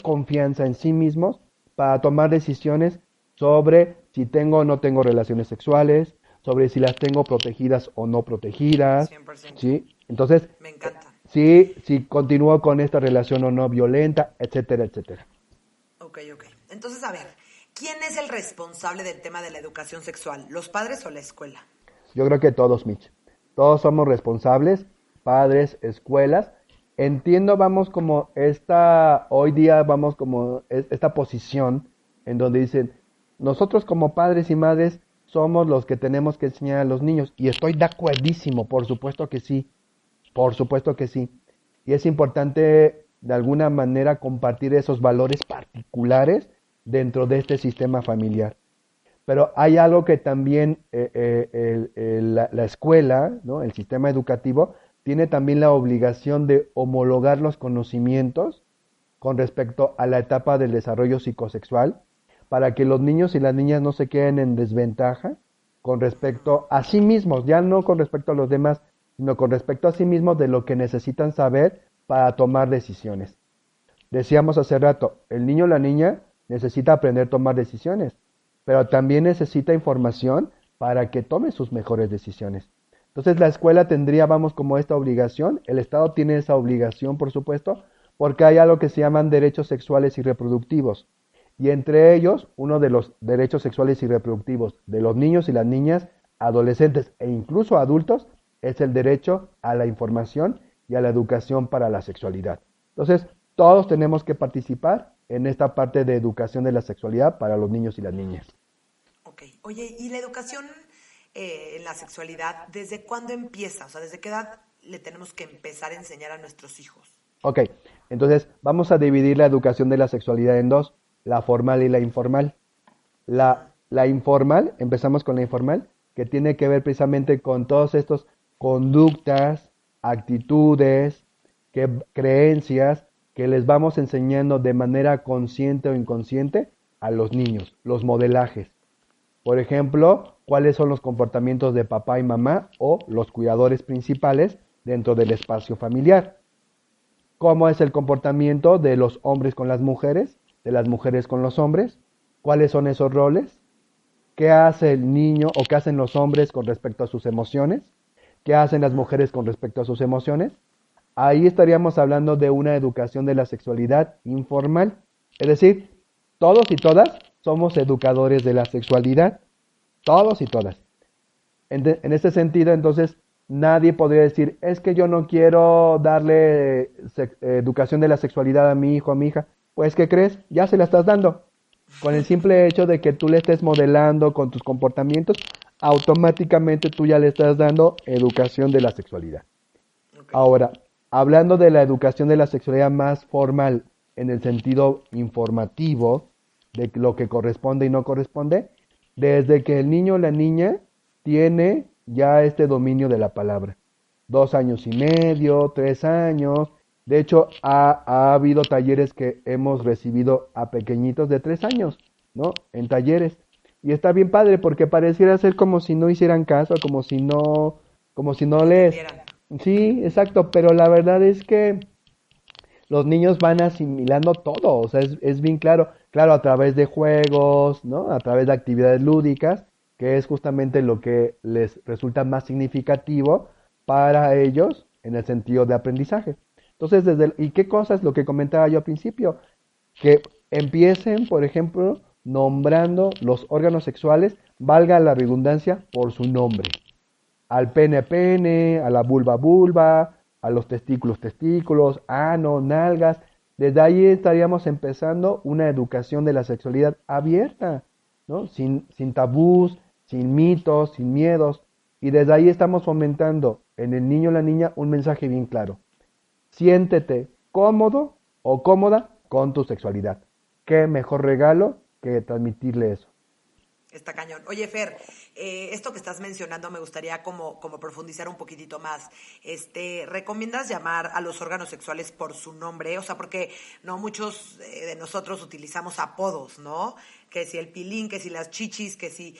Speaker 3: confianza en sí mismos para tomar decisiones sobre si tengo o no tengo relaciones sexuales, sobre si las tengo protegidas o no protegidas.
Speaker 2: 100%.
Speaker 3: ¿Sí? Entonces,
Speaker 2: me encanta.
Speaker 3: Si continúo con esta relación o no violenta, etcétera, etcétera.
Speaker 2: Ok. Entonces, a ver, ¿quién es el responsable del tema de la educación sexual? ¿Los padres o la escuela?
Speaker 3: Yo creo que todos, Mitch. Todos somos responsables, padres, escuelas. Entiendo, vamos como hoy día vamos como esta posición en donde dicen, nosotros como padres y madres somos los que tenemos que enseñar a los niños. Y estoy de acuerdísimo, por supuesto que sí. Por supuesto que sí. Y es importante de alguna manera compartir esos valores particulares dentro de este sistema familiar. Pero hay algo que también la escuela, ¿no? El sistema educativo, tiene también la obligación de homologar los conocimientos con respecto a la etapa del desarrollo psicosexual para que los niños y las niñas no se queden en desventaja con respecto a sí mismos, ya no con respecto a los demás, sino con respecto a sí mismos de lo que necesitan saber para tomar decisiones. Decíamos hace rato, el niño o la niña necesita aprender a tomar decisiones, pero también necesita información para que tome sus mejores decisiones. Entonces la escuela tendría, vamos, como esta obligación, el Estado tiene esa obligación, por supuesto, porque hay algo que se llaman derechos sexuales y reproductivos. Y entre ellos, uno de los derechos sexuales y reproductivos de los niños y las niñas, adolescentes e incluso adultos, es el derecho a la información y a la educación para la sexualidad. Entonces, todos tenemos que participar en esta parte de educación de la sexualidad para los niños y las niñas.
Speaker 2: Ok. Oye, ¿y la educación en la sexualidad, desde cuándo empieza? O sea, ¿desde qué edad le tenemos que empezar a enseñar a nuestros hijos?
Speaker 3: Ok, entonces vamos a dividir la educación de la sexualidad en dos, la formal y la informal. La informal, empezamos con la informal, que tiene que ver precisamente con todos estos conductas, actitudes, creencias que les vamos enseñando de manera consciente o inconsciente a los niños, los modelajes. Por ejemplo, cuáles son los comportamientos de papá y mamá o los cuidadores principales dentro del espacio familiar. Cómo es el comportamiento de los hombres con las mujeres, de las mujeres con los hombres, cuáles son esos roles, qué hace el niño o qué hacen los hombres con respecto a sus emociones, qué hacen las mujeres con respecto a sus emociones. Ahí estaríamos hablando de una educación de la sexualidad informal. Es decir, todos y todas somos educadores de la sexualidad. Todos y todas. En este sentido, entonces, nadie podría decir, es que yo no quiero darle educación de la sexualidad a mi hijo, a mi hija. Pues, ¿qué crees? Ya se la estás dando. Con el simple hecho de que tú le estés modelando con tus comportamientos, automáticamente tú ya le estás dando educación de la sexualidad. Okay. Ahora, hablando de la educación de la sexualidad más formal, en el sentido informativo, de lo que corresponde y no corresponde, desde que el niño o la niña tiene ya este dominio de la palabra. 2 años y medio, 3 años. De hecho, ha habido talleres que hemos recibido a pequeñitos de 3 años, ¿no? En talleres. Y está bien padre porque pareciera ser como si no hicieran caso, como si no les... Sí, exacto, pero la verdad es que los niños van asimilando todo, o sea, es bien claro, a través de juegos, ¿no? A través de actividades lúdicas, que es justamente lo que les resulta más significativo para ellos en el sentido de aprendizaje. Entonces, ¿y qué cosa es lo que comentaba yo al principio? Que empiecen, por ejemplo, nombrando los órganos sexuales, valga la redundancia, por su nombre. Al pene, pene, a la vulva, vulva, a los testículos, ano, nalgas. Desde ahí estaríamos empezando una educación de la sexualidad abierta, ¿no? Sin tabús, sin mitos, sin miedos. Y desde ahí estamos fomentando en el niño o la niña un mensaje bien claro. Siéntete cómodo o cómoda con tu sexualidad. ¿Qué mejor regalo que transmitirle eso?
Speaker 2: Está cañón. Oye, Fer, esto que estás mencionando me gustaría como profundizar un poquitito más. ¿Recomiendas llamar a los órganos sexuales por su nombre? O sea, porque no muchos de nosotros utilizamos apodos, ¿no? Que si el pilín, que si las chichis, que si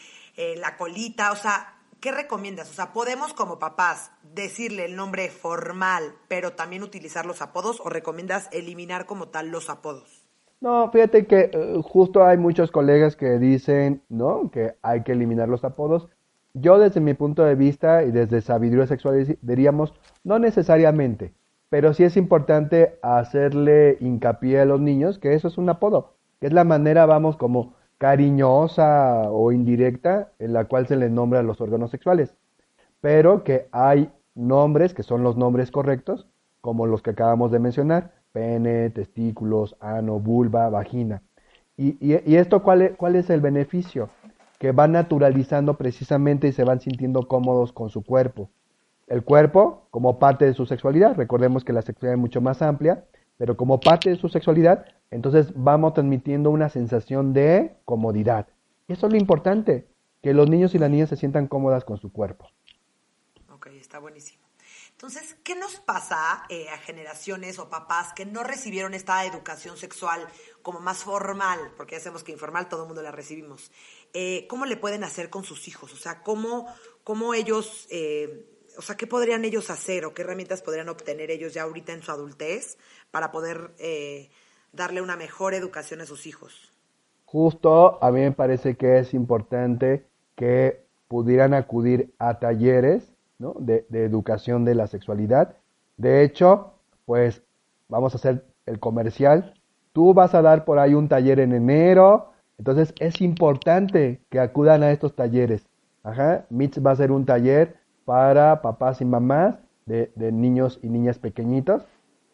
Speaker 2: la colita. O sea, ¿qué recomiendas? O sea, ¿podemos como papás decirle el nombre formal, pero también utilizar los apodos? ¿O recomiendas eliminar como tal los apodos?
Speaker 3: No, fíjate que justo hay muchos colegas que dicen, ¿no?, que hay que eliminar los apodos. Yo desde mi punto de vista y desde sabiduría sexual diríamos, no necesariamente, pero sí es importante hacerle hincapié a los niños que eso es un apodo, que es la manera, vamos, como cariñosa o indirecta en la cual se les nombra a los órganos sexuales, pero que hay nombres que son los nombres correctos, como los que acabamos de mencionar. Pene, testículos, ano, vulva, vagina. ¿Y esto cuál es el beneficio? Que van naturalizando precisamente y se van sintiendo cómodos con su cuerpo. El cuerpo como parte de su sexualidad, recordemos que la sexualidad es mucho más amplia, pero como parte de su sexualidad, entonces vamos transmitiendo una sensación de comodidad. Y eso es lo importante, que los niños y las niñas se sientan cómodas con su cuerpo.
Speaker 2: Ok, está buenísimo. Entonces, ¿qué nos pasa a generaciones o papás que no recibieron esta educación sexual como más formal? Porque ya sabemos que informal todo el mundo la recibimos. ¿Cómo le pueden hacer con sus hijos? O sea, ¿cómo ellos, o sea, qué podrían ellos hacer o qué herramientas podrían obtener ellos ya ahorita en su adultez para poder darle una mejor educación a sus hijos?
Speaker 3: Justo a mí me parece que es importante que pudieran acudir a talleres, ¿no? de educación de la sexualidad. De hecho, pues vamos a hacer el comercial. Tú vas a dar por ahí un taller en enero, entonces es importante que acudan a estos talleres. Ajá, Mitch va a hacer un taller para papás y mamás de niños y niñas pequeñitos.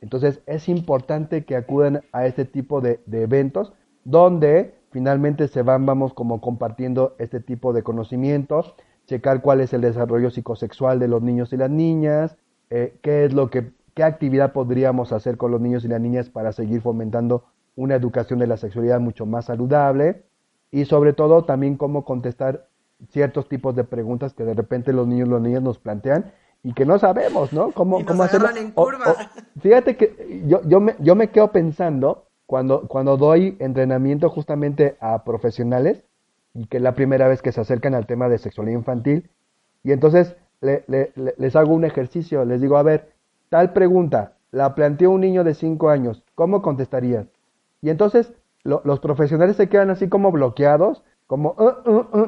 Speaker 3: Entonces es importante que acudan a este tipo de eventos donde finalmente vamos como compartiendo este tipo de conocimientos, checar cuál es el desarrollo psicosexual de los niños y las niñas, qué actividad podríamos hacer con los niños y las niñas para seguir fomentando una educación de la sexualidad mucho más saludable y sobre todo también cómo contestar ciertos tipos de preguntas que de repente los niños y las niñas nos plantean y que no sabemos, ¿no? ¿Cómo
Speaker 2: hacerlo?
Speaker 3: Agarran
Speaker 2: en curva.
Speaker 3: Fíjate que yo me quedo pensando cuando doy entrenamiento justamente a profesionales y que es la primera vez que se acercan al tema de sexualidad infantil y entonces les hago un ejercicio, les digo, a ver, tal pregunta, la planteó un niño de 5 años, ¿cómo contestarías? Y entonces los profesionales se quedan así como bloqueados, como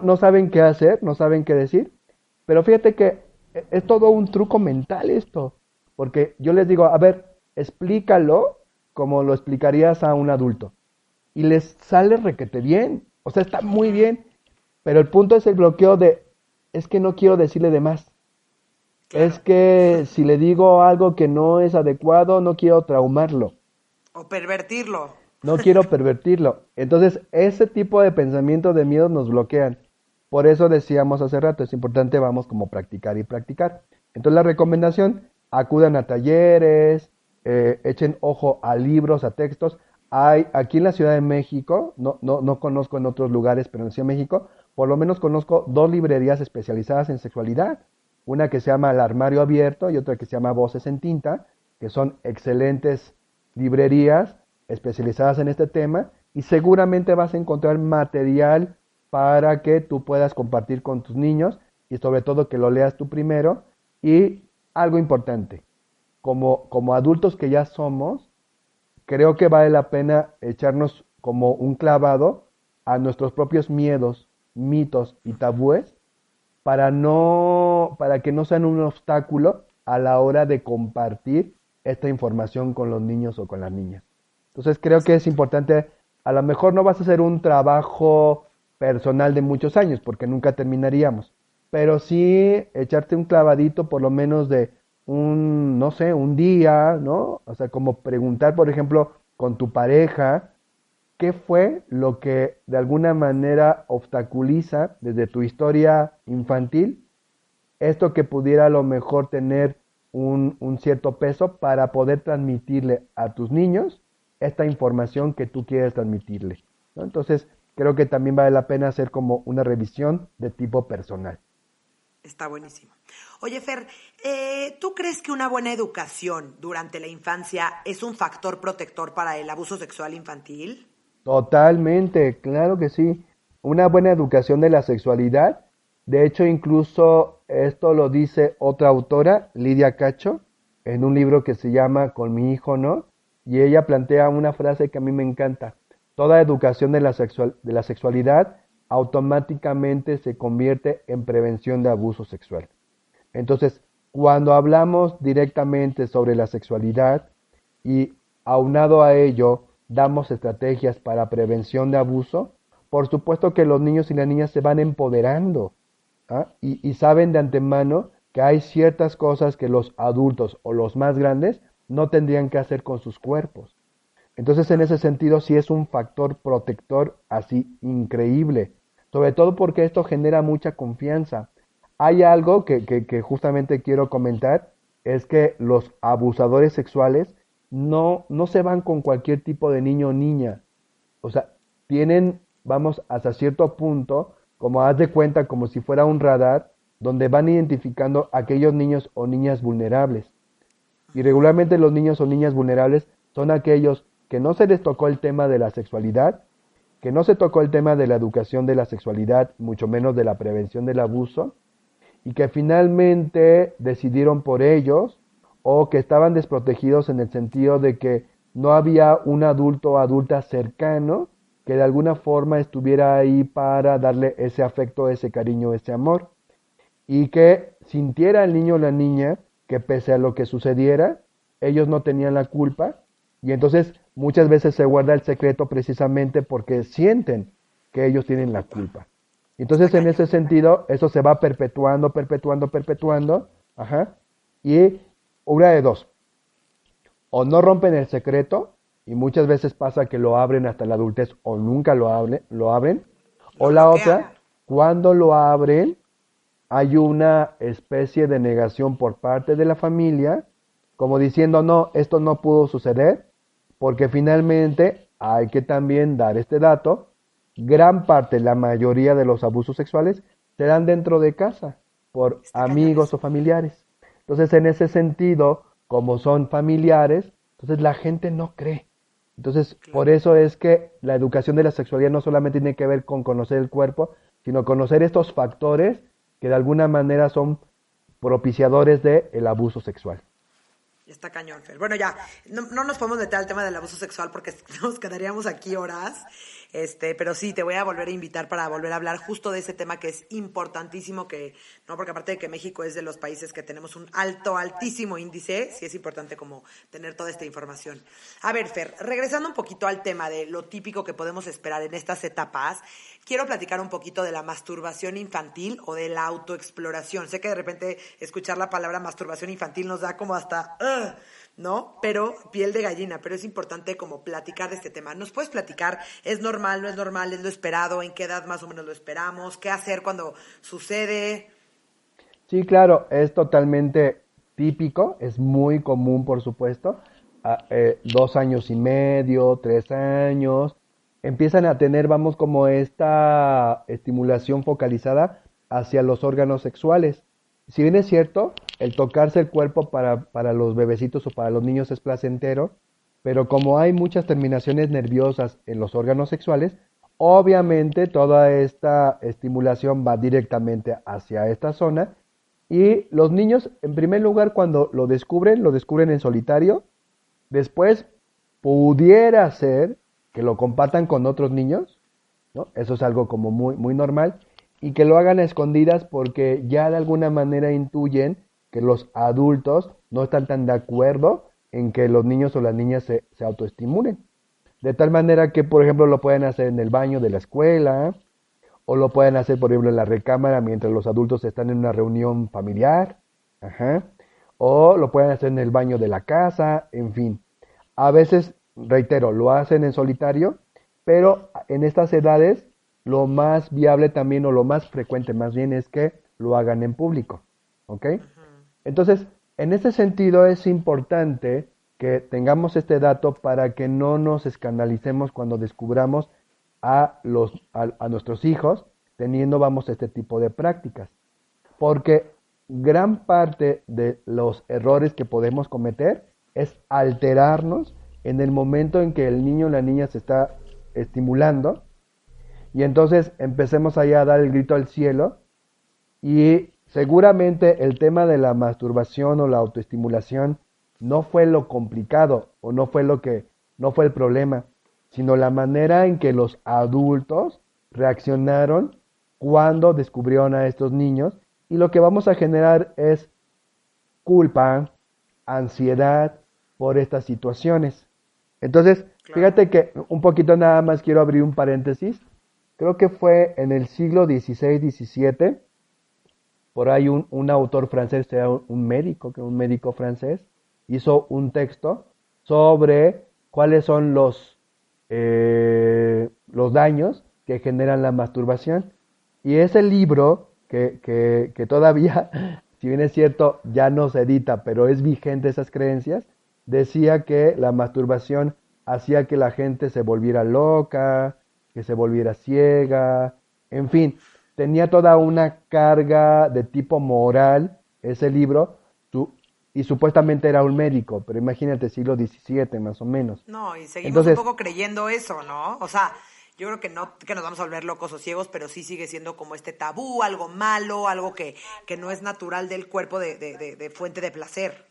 Speaker 3: no saben qué hacer, no saben qué decir, pero fíjate que es todo un truco mental esto, porque yo les digo, a ver, explícalo como lo explicarías a un adulto. Y les sale requete bien, o sea, está muy bien, pero el punto es el bloqueo es que no quiero decirle de más.
Speaker 2: Claro.
Speaker 3: Es que si le digo algo que no es adecuado, no quiero traumarlo.
Speaker 2: O pervertirlo.
Speaker 3: No quiero pervertirlo. Entonces, ese tipo de pensamientos de miedo nos bloquean. Por eso decíamos hace rato, es importante, vamos como practicar y practicar. Entonces, la recomendación, acudan a talleres, echen ojo a libros, a textos. Hay aquí en la Ciudad de México, no conozco en otros lugares, pero en la Ciudad de México, por lo menos conozco 2 librerías especializadas en sexualidad. Una que se llama El Armario Abierto y otra que se llama Voces en Tinta, que son excelentes librerías especializadas en este tema y seguramente vas a encontrar material para que tú puedas compartir con tus niños y sobre todo que lo leas tú primero. Y algo importante, como adultos que ya somos, creo que vale la pena echarnos como un clavado a nuestros propios miedos, mitos y tabúes para que no sean un obstáculo a la hora de compartir esta información con los niños o con las niñas. Entonces creo que es importante, a lo mejor no vas a hacer un trabajo personal de muchos años, porque nunca terminaríamos, pero sí echarte un clavadito por lo menos de no sé, un día, ¿no? O sea, como preguntar, por ejemplo, con tu pareja, ¿qué fue lo que de alguna manera obstaculiza desde tu historia infantil esto que pudiera a lo mejor tener un cierto peso para poder transmitirle a tus niños esta información que tú quieres transmitirle, ¿no? Entonces, creo que también vale la pena hacer como una revisión de tipo personal.
Speaker 2: Está buenísimo. Oye, Fer, ¿tú crees que una buena educación durante la infancia es un factor protector para el abuso sexual infantil?
Speaker 3: Totalmente, claro que sí. Una buena educación de la sexualidad. De hecho, incluso esto lo dice otra autora, Lidia Cacho, en un libro que se llama Con mi hijo, ¿no? Y ella plantea una frase que a mí me encanta. Toda educación de la sexualidad automáticamente se convierte en prevención de abuso sexual. Entonces, cuando hablamos directamente sobre la sexualidad y aunado a ello damos estrategias para prevención de abuso, por supuesto que los niños y las niñas se van empoderando, ¿ah? Y saben de antemano que hay ciertas cosas que los adultos o los más grandes no tendrían que hacer con sus cuerpos. Entonces, en ese sentido, sí es un factor protector así increíble, sobre todo porque esto genera mucha confianza. Hay algo que justamente quiero comentar, es que los abusadores sexuales no se van con cualquier tipo de niño o niña. O sea, tienen, vamos, hasta cierto punto, como haz de cuenta, como si fuera un radar, donde van identificando aquellos niños o niñas vulnerables. Y regularmente los niños o niñas vulnerables son aquellos que no se les tocó el tema de la sexualidad, que no se tocó el tema de la educación de la sexualidad, mucho menos de la prevención del abuso, y que finalmente decidieron por ellos, o que estaban desprotegidos en el sentido de que no había un adulto o adulta cercano que de alguna forma estuviera ahí para darle ese afecto, ese cariño, ese amor, y que sintiera el niño o la niña que pese a lo que sucediera, ellos no tenían la culpa, y entonces muchas veces se guarda el secreto precisamente porque sienten que ellos tienen la culpa. Entonces, en ese sentido, eso se va perpetuando, ajá, y una de dos, o no rompen el secreto, y muchas veces pasa que lo abren hasta la adultez, o nunca lo abren, o la otra, cuando lo abren, hay una especie de negación por parte de la familia, como diciendo, no, esto no pudo suceder, porque finalmente hay que también dar este dato, gran parte, la mayoría de los abusos sexuales se dan dentro de casa, por amigos o familiares. Entonces, en ese sentido, como son familiares, entonces la gente no cree. Entonces, por eso es que la educación de la sexualidad no solamente tiene que ver con conocer el cuerpo, sino conocer estos factores que de alguna manera son propiciadores del abuso sexual.
Speaker 2: Está cañón, Fer. Bueno, ya, no nos podemos meter al tema del abuso sexual porque nos quedaríamos aquí horas. Pero sí, te voy a volver a invitar para volver a hablar justo de ese tema que es importantísimo, no, porque aparte de que México es de los países que tenemos un altísimo índice, sí es importante como tener toda esta información. A ver, Fer, regresando un poquito al tema de lo típico que podemos esperar en estas etapas, quiero platicar un poquito de la masturbación infantil o de la autoexploración. Sé que de repente escuchar la palabra masturbación infantil nos da como hasta, ¿no? Pero piel de gallina, pero es importante como platicar de este tema. ¿Nos puedes platicar? ¿Es normal, no es normal, es lo esperado? ¿En qué edad más o menos lo esperamos? ¿Qué hacer cuando sucede?
Speaker 3: Sí, claro, es totalmente típico, es muy común, por supuesto. 2 años y medio, 3 años, empiezan a tener, vamos, como esta estimulación focalizada hacia los órganos sexuales. Si bien es cierto, el tocarse el cuerpo para los bebecitos o para los niños es placentero, pero como hay muchas terminaciones nerviosas en los órganos sexuales, obviamente toda esta estimulación va directamente hacia esta zona y los niños, en primer lugar, cuando lo descubren en solitario, después pudiera ser que lo compartan con otros niños, ¿no? Eso es algo como muy, muy normal, y que lo hagan a escondidas porque ya de alguna manera intuyen que los adultos no están tan de acuerdo en que los niños o las niñas se autoestimulen. De tal manera que, por ejemplo, lo pueden hacer en el baño de la escuela, o lo pueden hacer, por ejemplo, en la recámara mientras los adultos están en una reunión familiar, ajá, o lo pueden hacer en el baño de la casa, en fin. A veces, reitero, lo hacen en solitario, pero en estas edades lo más viable también, o lo más frecuente más bien, es que lo hagan en público, ¿ok? Entonces, en ese sentido es importante que tengamos este dato para que no nos escandalicemos cuando descubramos a nuestros hijos teniendo, vamos, este tipo de prácticas. Porque gran parte de los errores que podemos cometer es alterarnos en el momento en que el niño o la niña se está estimulando y entonces empecemos allá a dar el grito al cielo y seguramente el tema de la masturbación o la autoestimulación no fue lo complicado o no fue el problema, sino la manera en que los adultos reaccionaron cuando descubrieron a estos niños, y lo que vamos a generar es culpa, ansiedad por estas situaciones. Entonces, fíjate que un poquito nada más quiero abrir un paréntesis. Creo que fue en el siglo XVI-XVII, por ahí un autor francés, un médico francés, hizo un texto sobre cuáles son los daños que generan la masturbación. Y ese libro, que todavía, si bien es cierto, ya no se edita, pero es vigente esas creencias, decía que la masturbación hacía que la gente se volviera loca, que se volviera ciega, en fin, tenía toda una carga de tipo moral, ese libro, y supuestamente era un médico, pero imagínate, siglo XVII más o menos.
Speaker 2: No, y seguimos un
Speaker 3: Entonces,
Speaker 2: poco creyendo eso, ¿no? O sea, yo creo que no que nos vamos a volver locos o ciegos, pero sí sigue siendo como este tabú, algo malo, algo que no es natural del cuerpo de fuente de placer.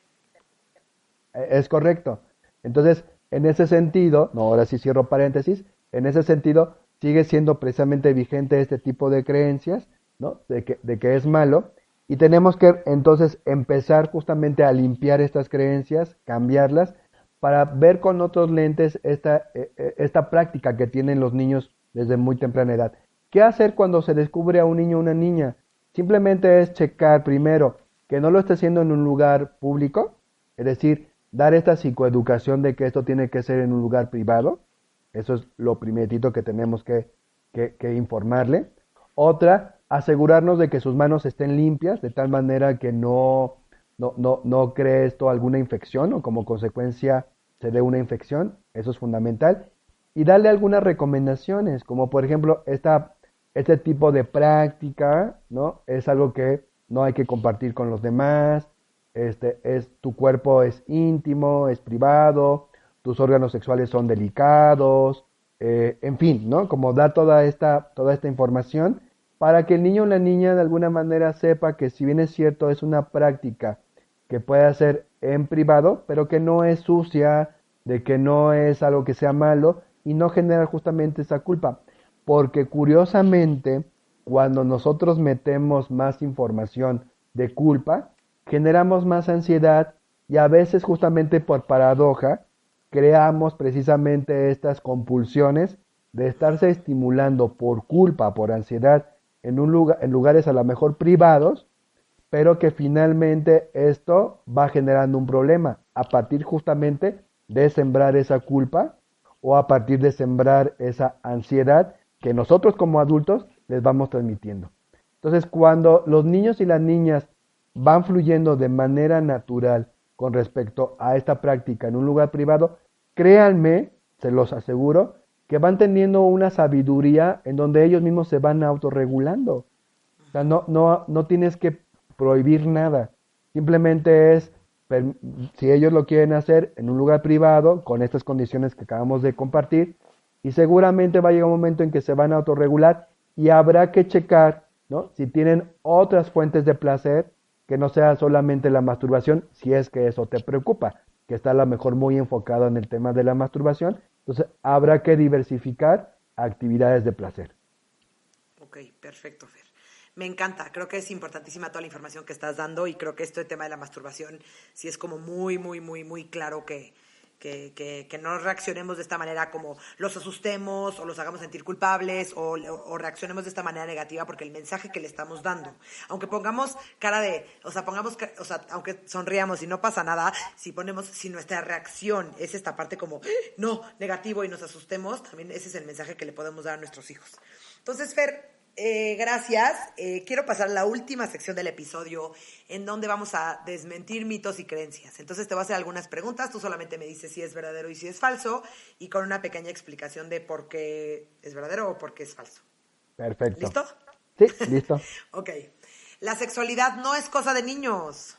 Speaker 3: es correcto. Entonces, en ese sentido, no, ahora sí cierro paréntesis, en ese sentido sigue siendo precisamente vigente este tipo de creencias, ¿no? De que es malo, y tenemos que entonces empezar justamente a limpiar estas creencias, cambiarlas, para ver con otros lentes esta práctica que tienen los niños desde muy temprana edad. ¿Qué hacer cuando se descubre a un niño o una niña? Simplemente es checar primero que no lo esté haciendo en un lugar público, es decir, dar esta psicoeducación de que esto tiene que ser en un lugar privado. Eso es lo primerito que tenemos que informarle. Otra, asegurarnos de que sus manos estén limpias, de tal manera que no cree esto alguna infección o como consecuencia se dé una infección. Eso es fundamental. Y darle algunas recomendaciones, como por ejemplo este tipo de práctica, ¿no? Es algo que no hay que compartir con los demás. Tu cuerpo es íntimo, es privado, tus órganos sexuales son delicados, en fin, ¿no? Como da toda esta información para que el niño o la niña de alguna manera sepa que si bien es cierto es una práctica que puede hacer en privado, pero que no es sucia, de que no es algo que sea malo y no genera justamente esa culpa. Porque curiosamente, cuando nosotros metemos más información de culpa, generamos más ansiedad y a veces justamente por paradoja creamos precisamente estas compulsiones de estarse estimulando por culpa, por ansiedad en lugares a lo mejor privados, pero que finalmente esto va generando un problema a partir justamente de sembrar esa culpa o a partir de sembrar esa ansiedad que nosotros como adultos les vamos transmitiendo. Entonces, cuando los niños y las niñas van fluyendo de manera natural con respecto a esta práctica en un lugar privado, créanme, se los aseguro, que van teniendo una sabiduría en donde ellos mismos se van autorregulando. O sea, no tienes que prohibir nada. Simplemente es, si ellos lo quieren hacer en un lugar privado, con estas condiciones que acabamos de compartir, y seguramente va a llegar un momento en que se van a autorregular y habrá que checar, ¿no? Si tienen otras fuentes de placer que no sea solamente la masturbación, si es que eso te preocupa, que está a lo mejor muy enfocado en el tema de la masturbación, entonces habrá que diversificar actividades de placer.
Speaker 2: Ok, perfecto, Fer. Me encanta, creo que es importantísima toda la información que estás dando y creo que este tema de la masturbación sí es como muy, muy, muy, muy claro que no reaccionemos de esta manera como los asustemos o los hagamos sentir culpables o reaccionemos de esta manera negativa porque el mensaje que le estamos dando, aunque pongamos cara de, aunque sonriamos y no pasa nada, si nuestra reacción es esta parte como, no, negativo y nos asustemos, también ese es el mensaje que le podemos dar a nuestros hijos. Entonces, Fer, gracias. Quiero pasar a la última sección del episodio en donde vamos a desmentir mitos y creencias. Entonces te voy a hacer algunas preguntas, tú solamente me dices si es verdadero y si es falso y con una pequeña explicación de por qué es verdadero o por qué es falso.
Speaker 3: Perfecto.
Speaker 2: ¿Listo?
Speaker 3: Sí, listo.
Speaker 2: Ok. La sexualidad no es cosa de niños.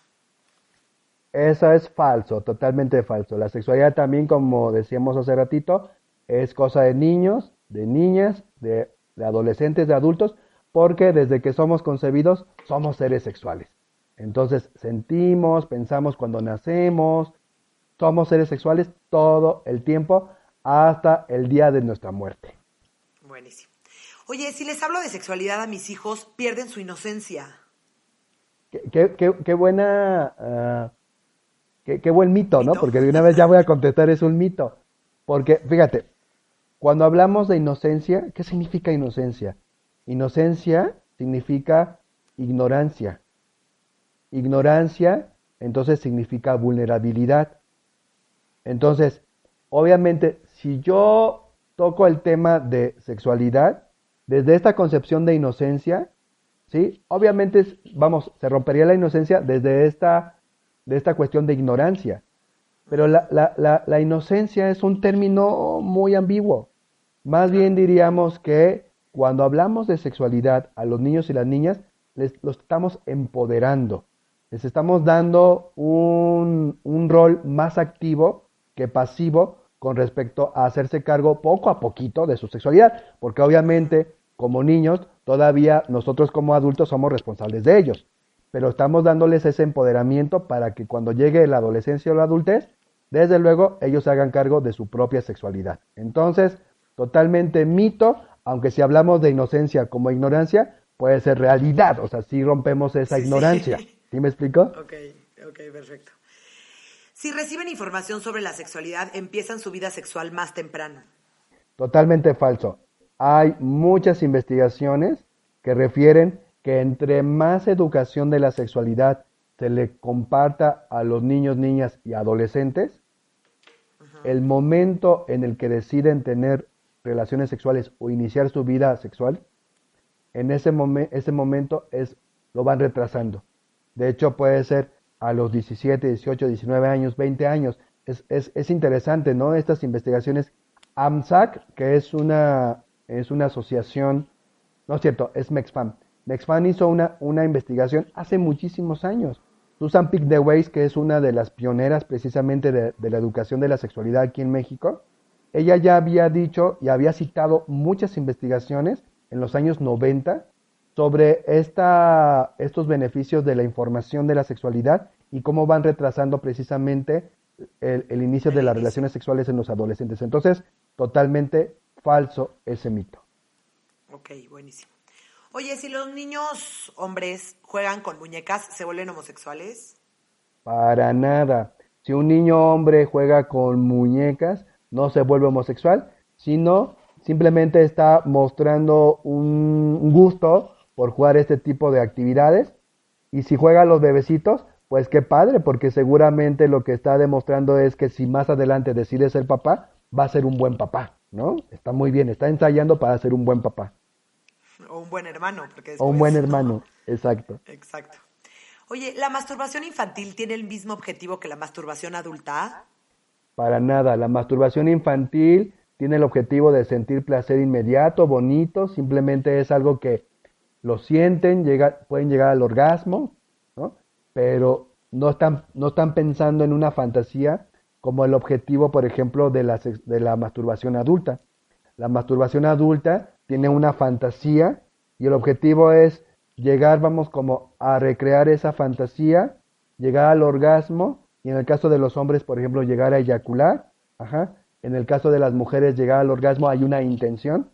Speaker 3: Eso es falso, totalmente falso. La sexualidad también, como decíamos hace ratito, es cosa de niños, de niñas, de adolescentes, de adultos, porque desde que somos concebidos somos seres sexuales. Entonces sentimos, pensamos cuando nacemos, somos seres sexuales todo el tiempo hasta el día de nuestra muerte.
Speaker 2: Buenísimo. Oye, si les hablo de sexualidad a mis hijos, pierden su inocencia.
Speaker 3: Qué buena, qué buen mito, ¿no? Porque de una vez ya voy a contestar, es un mito. Porque, fíjate, cuando hablamos de inocencia, ¿qué significa inocencia? Inocencia significa ignorancia. Ignorancia, entonces, significa vulnerabilidad. Entonces, obviamente, si yo toco el tema de sexualidad, desde esta concepción de inocencia, ¿sí? Obviamente, se rompería la inocencia de esta cuestión de ignorancia. Pero la inocencia es un término muy ambiguo. Más bien diríamos que cuando hablamos de sexualidad a los niños y las niñas, los estamos empoderando. Les estamos dando un rol más activo que pasivo con respecto a hacerse cargo poco a poquito de su sexualidad, porque obviamente como niños todavía nosotros como adultos somos responsables de ellos, pero estamos dándoles ese empoderamiento para que cuando llegue la adolescencia o la adultez, desde luego ellos se hagan cargo de su propia sexualidad. Entonces, totalmente mito, aunque si hablamos de inocencia como ignorancia, puede ser realidad, o sea, si rompemos esa ignorancia. ¿Sí me explico?
Speaker 2: Ok, perfecto. Si reciben información sobre la sexualidad, empiezan su vida sexual más temprano.
Speaker 3: Totalmente falso. Hay muchas investigaciones que refieren que entre más educación de la sexualidad se le comparta a los niños, niñas y adolescentes, el momento en el que deciden tener relaciones sexuales o iniciar su vida sexual, en ese momento lo van retrasando. De hecho, puede ser a los 17, 18, 19 años, 20 años. Es interesante, ¿no? Estas investigaciones. AMSAC, que es una asociación, no es cierto, es MEXFAM. MEXFAM hizo una investigación hace muchísimos años. Susan Pick DeWeese, que es una de las pioneras precisamente de la educación de la sexualidad aquí en México, ella ya había dicho y había citado muchas investigaciones en los años 90 sobre estos beneficios de la información de la sexualidad y cómo van retrasando precisamente el inicio de las relaciones sexuales en los adolescentes. Entonces, totalmente falso ese mito.
Speaker 2: Ok, buenísimo. Oye, si los niños hombres juegan con muñecas, ¿se vuelven homosexuales?
Speaker 3: Para nada. Si un niño hombre juega con muñecas, no se vuelve homosexual, sino simplemente está mostrando un gusto por jugar este tipo de actividades. Y si juega a los bebecitos, pues qué padre, porque seguramente lo que está demostrando es que si más adelante decide ser papá, va a ser un buen papá, ¿no? Está muy bien, está ensayando para ser un buen papá.
Speaker 2: O un buen hermano, porque
Speaker 3: O un buen hermano, exacto.
Speaker 2: Exacto. Oye, ¿la masturbación infantil tiene el mismo objetivo que la masturbación adulta?
Speaker 3: Para nada, la masturbación infantil tiene el objetivo de sentir placer inmediato, bonito, simplemente es algo que lo sienten, pueden llegar al orgasmo, ¿no? Pero no están pensando en una fantasía como el objetivo, por ejemplo, de la masturbación adulta. La masturbación adulta tiene una fantasía y el objetivo es llegar, vamos, como a recrear esa fantasía, llegar al orgasmo y en el caso de los hombres, por ejemplo, llegar a eyacular. En el caso de las mujeres, llegar al orgasmo hay una intención,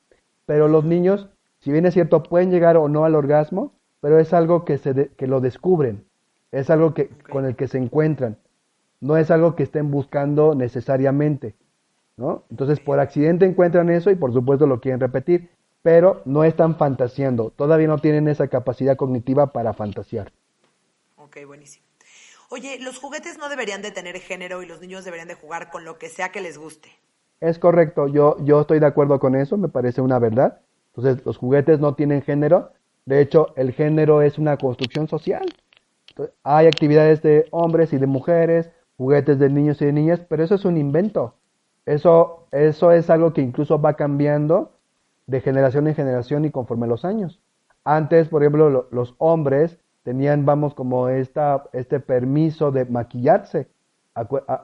Speaker 3: pero los niños, si bien es cierto, pueden llegar o no al orgasmo, pero es algo que lo descubren, es algo con el que se encuentran, no es algo que estén buscando necesariamente, ¿no? Entonces, por accidente encuentran eso y por supuesto lo quieren repetir, pero no están fantaseando, todavía no tienen esa capacidad cognitiva para fantasear.
Speaker 2: Ok, buenísimo. Oye, los juguetes no deberían de tener género y los niños deberían de jugar con lo que sea que les guste.
Speaker 3: Es correcto, yo estoy de acuerdo con eso, me parece una verdad. Entonces, los juguetes no tienen género, de hecho, el género es una construcción social. Entonces, hay actividades de hombres y de mujeres, juguetes de niños y de niñas, pero eso es un invento. Eso es algo que incluso va cambiando de generación en generación y conforme los años. Antes, por ejemplo, los hombres tenían, vamos, como este permiso de maquillarse.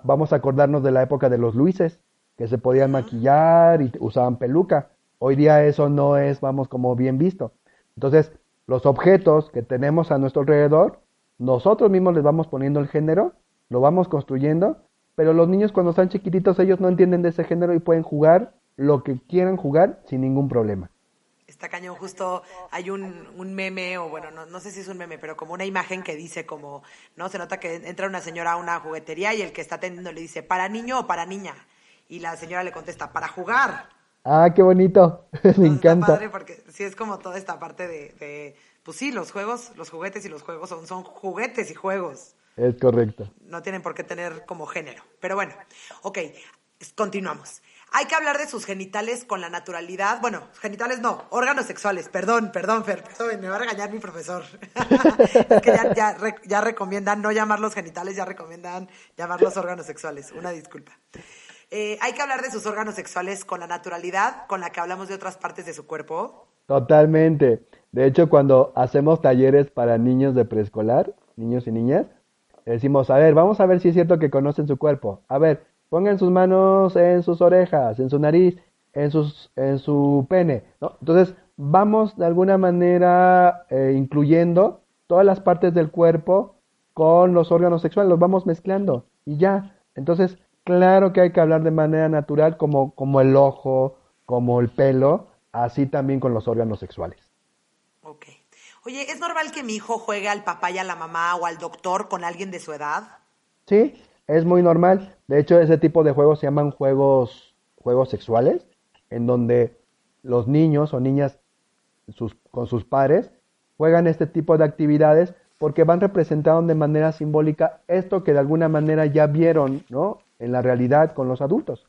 Speaker 3: Vamos a acordarnos de la época de los Luises, que se podían maquillar y usaban peluca. Hoy día eso no es, vamos, como bien visto. Entonces, los objetos que tenemos a nuestro alrededor, nosotros mismos les vamos poniendo el género, lo vamos construyendo, pero los niños cuando están chiquititos, ellos no entienden de ese género y pueden jugar lo que quieran jugar sin ningún problema.
Speaker 2: Está cañón, justo hay un meme, o bueno, no sé si es un meme, pero como una imagen que dice como, ¿no? Se nota que entra una señora a una juguetería y el que está atendiendo le dice, ¿para niño o para niña? Y la señora le contesta, para jugar.
Speaker 3: Ah, qué bonito, me encanta.
Speaker 2: Está padre porque sí es como toda esta parte de pues sí, los juguetes y los juegos son juguetes y juegos.
Speaker 3: Es correcto.
Speaker 2: No tienen por qué tener como género. Pero bueno, ok, continuamos. Hay que hablar de sus genitales con la naturalidad. Bueno, genitales no, órganos sexuales. Perdón, Fer, me va a regañar mi profesor. Es que ya recomiendan no llamarlos genitales, ya recomiendan llamarlos órganos sexuales. Una disculpa. Hay que hablar de sus órganos sexuales con la naturalidad con la que hablamos de otras partes de su cuerpo.
Speaker 3: Totalmente. De hecho, cuando hacemos talleres para niños de preescolar, niños y niñas, decimos, a ver, vamos a ver si es cierto que conocen su cuerpo. A ver, pongan sus manos en sus orejas, en su nariz, en su pene, ¿no? Entonces, vamos de alguna manera incluyendo todas las partes del cuerpo con los órganos sexuales, los vamos mezclando y ya. Entonces, claro que hay que hablar de manera natural como el ojo, como el pelo, así también con los órganos sexuales.
Speaker 2: Ok. Oye, ¿es normal que mi hijo juegue al papá y a la mamá o al doctor con alguien de su edad?
Speaker 3: Sí, es muy normal. De hecho, ese tipo de juegos se llaman juegos sexuales, en donde los niños o niñas con sus pares juegan este tipo de actividades porque van representando de manera simbólica esto que de alguna manera ya vieron, ¿no? En la realidad con los adultos.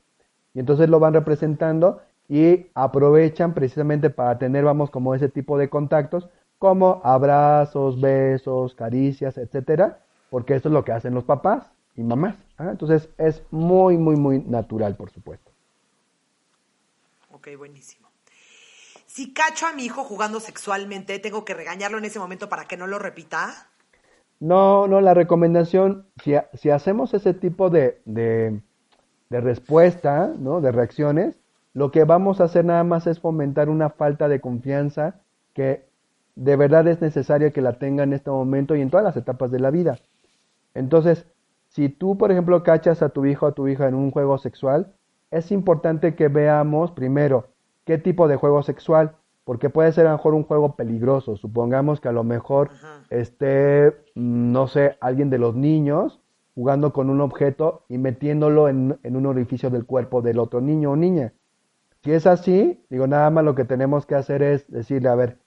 Speaker 3: Y entonces lo van representando y aprovechan precisamente para tener, vamos, como ese tipo de contactos, como abrazos, besos, caricias, etcétera, porque esto es lo que hacen los papás y mamás. ¿Ah? Entonces es muy, muy, muy natural, por supuesto.
Speaker 2: Ok, buenísimo. Si cacho a mi hijo jugando sexualmente, ¿tengo que regañarlo en ese momento para que no lo repita?
Speaker 3: No, no, la recomendación, si hacemos ese tipo de respuesta, ¿no? De reacciones, lo que vamos a hacer nada más es fomentar una falta de confianza que de verdad es necesaria que la tenga en este momento y en todas las etapas de la vida. Entonces, si tú, por ejemplo, cachas a tu hijo o a tu hija en un juego sexual, es importante que veamos primero qué tipo de juego sexual, porque puede ser a lo mejor un juego peligroso. Supongamos que a lo mejor esté, no sé, alguien de los niños jugando con un objeto y metiéndolo en un orificio del cuerpo del otro niño o niña. Si es así, digo, nada más lo que tenemos que hacer es decirle, a ver,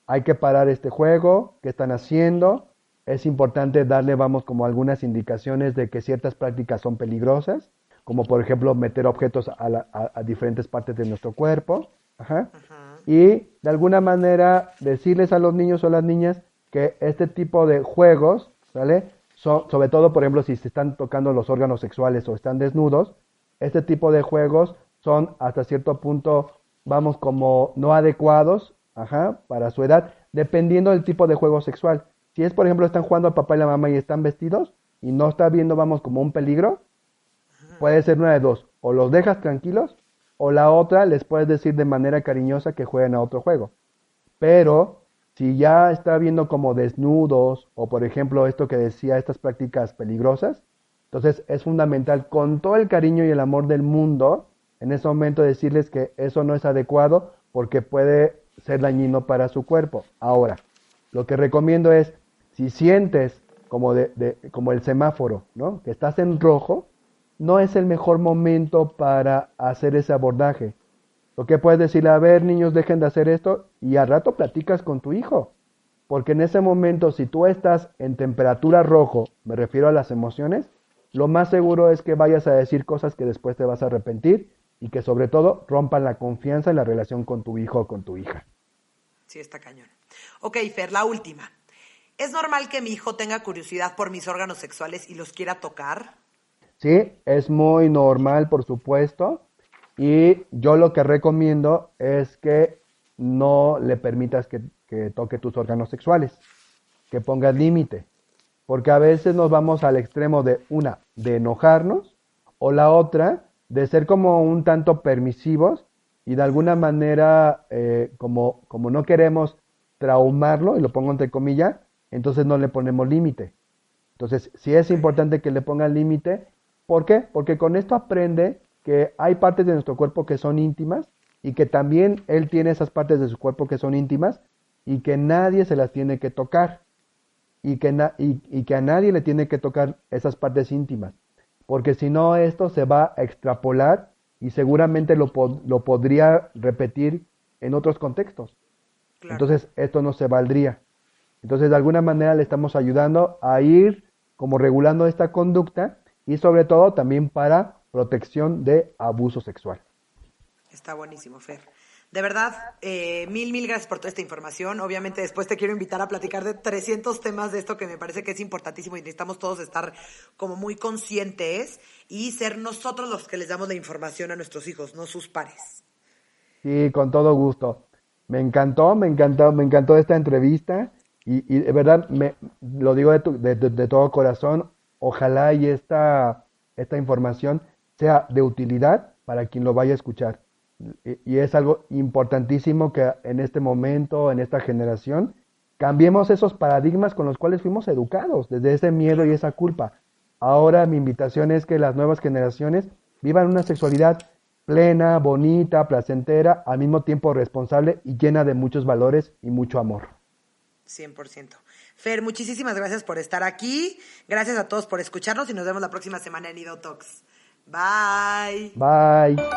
Speaker 3: hay que parar este juego, ¿qué están haciendo? Es importante darle, vamos, como algunas indicaciones de que ciertas prácticas son peligrosas, como por ejemplo meter objetos a diferentes partes de nuestro cuerpo. Ajá. Y de alguna manera decirles a los niños o las niñas que este tipo de juegos, ¿sale? Sobre todo, por ejemplo, si se están tocando los órganos sexuales o están desnudos, este tipo de juegos son hasta cierto punto, vamos, como no adecuados, ajá, para su edad, dependiendo del tipo de juego sexual. Si es, por ejemplo, están jugando al papá y la mamá y están vestidos y no está viendo, vamos, como un peligro, puede ser una de dos, o los dejas tranquilos, o la otra les puedes decir de manera cariñosa que jueguen a otro juego. Pero si ya está viendo como desnudos, o por ejemplo esto que decía, estas prácticas peligrosas, entonces es fundamental con todo el cariño y el amor del mundo, en ese momento decirles que eso no es adecuado porque puede ser dañino para su cuerpo. Ahora, lo que recomiendo es, si sientes como el semáforo, ¿no? Que estás en rojo, no es el mejor momento para hacer ese abordaje. Lo que puedes decirle, a ver, niños, dejen de hacer esto y al rato platicas con tu hijo. Porque en ese momento, si tú estás en temperatura rojo, me refiero a las emociones, lo más seguro es que vayas a decir cosas que después te vas a arrepentir y que sobre todo rompan la confianza en la relación con tu hijo o con tu hija.
Speaker 2: Sí, está cañón. Ok, Fer, la última. ¿Es normal que mi hijo tenga curiosidad por mis órganos sexuales y los quiera tocar?
Speaker 3: Sí, es muy normal, por supuesto. Y yo lo que recomiendo es que no le permitas que toque tus órganos sexuales, que pongas límite. Porque a veces nos vamos al extremo de enojarnos, o la otra, de ser como un tanto permisivos y de alguna manera, como no queremos traumarlo, y lo pongo entre comillas, entonces no le ponemos límite. Entonces, sí es importante que le pongan límite. ¿Por qué? Porque con esto aprende que hay partes de nuestro cuerpo que son íntimas y que también él tiene esas partes de su cuerpo que son íntimas y que nadie se las tiene que tocar y que a nadie le tiene que tocar esas partes íntimas. Porque si no, esto se va a extrapolar y seguramente lo podría repetir en otros contextos. Claro. Entonces, esto no se valdría. Entonces, de alguna manera le estamos ayudando a ir como regulando esta conducta y sobre todo también para protección de abuso sexual.
Speaker 2: Está buenísimo, Fer. De verdad, mil gracias por toda esta información. Obviamente después te quiero invitar a platicar de 300 temas de esto que me parece que es importantísimo y necesitamos todos estar como muy conscientes y ser nosotros los que les damos la información a nuestros hijos, no sus pares.
Speaker 3: Sí, con todo gusto. Me encantó esta entrevista y de verdad lo digo de todo corazón. Ojalá y esta información sea de utilidad para quien lo vaya a escuchar. Y es algo importantísimo que en este momento, en esta generación, cambiemos esos paradigmas con los cuales fuimos educados, desde ese miedo y esa culpa. Ahora mi invitación es que las nuevas generaciones vivan una sexualidad plena, bonita, placentera, al mismo tiempo responsable y llena de muchos valores y mucho amor.
Speaker 2: 100%. Fer, muchísimas gracias por estar aquí. Gracias a todos por escucharnos y nos vemos la próxima semana en Nido Talks. Bye.
Speaker 3: Bye.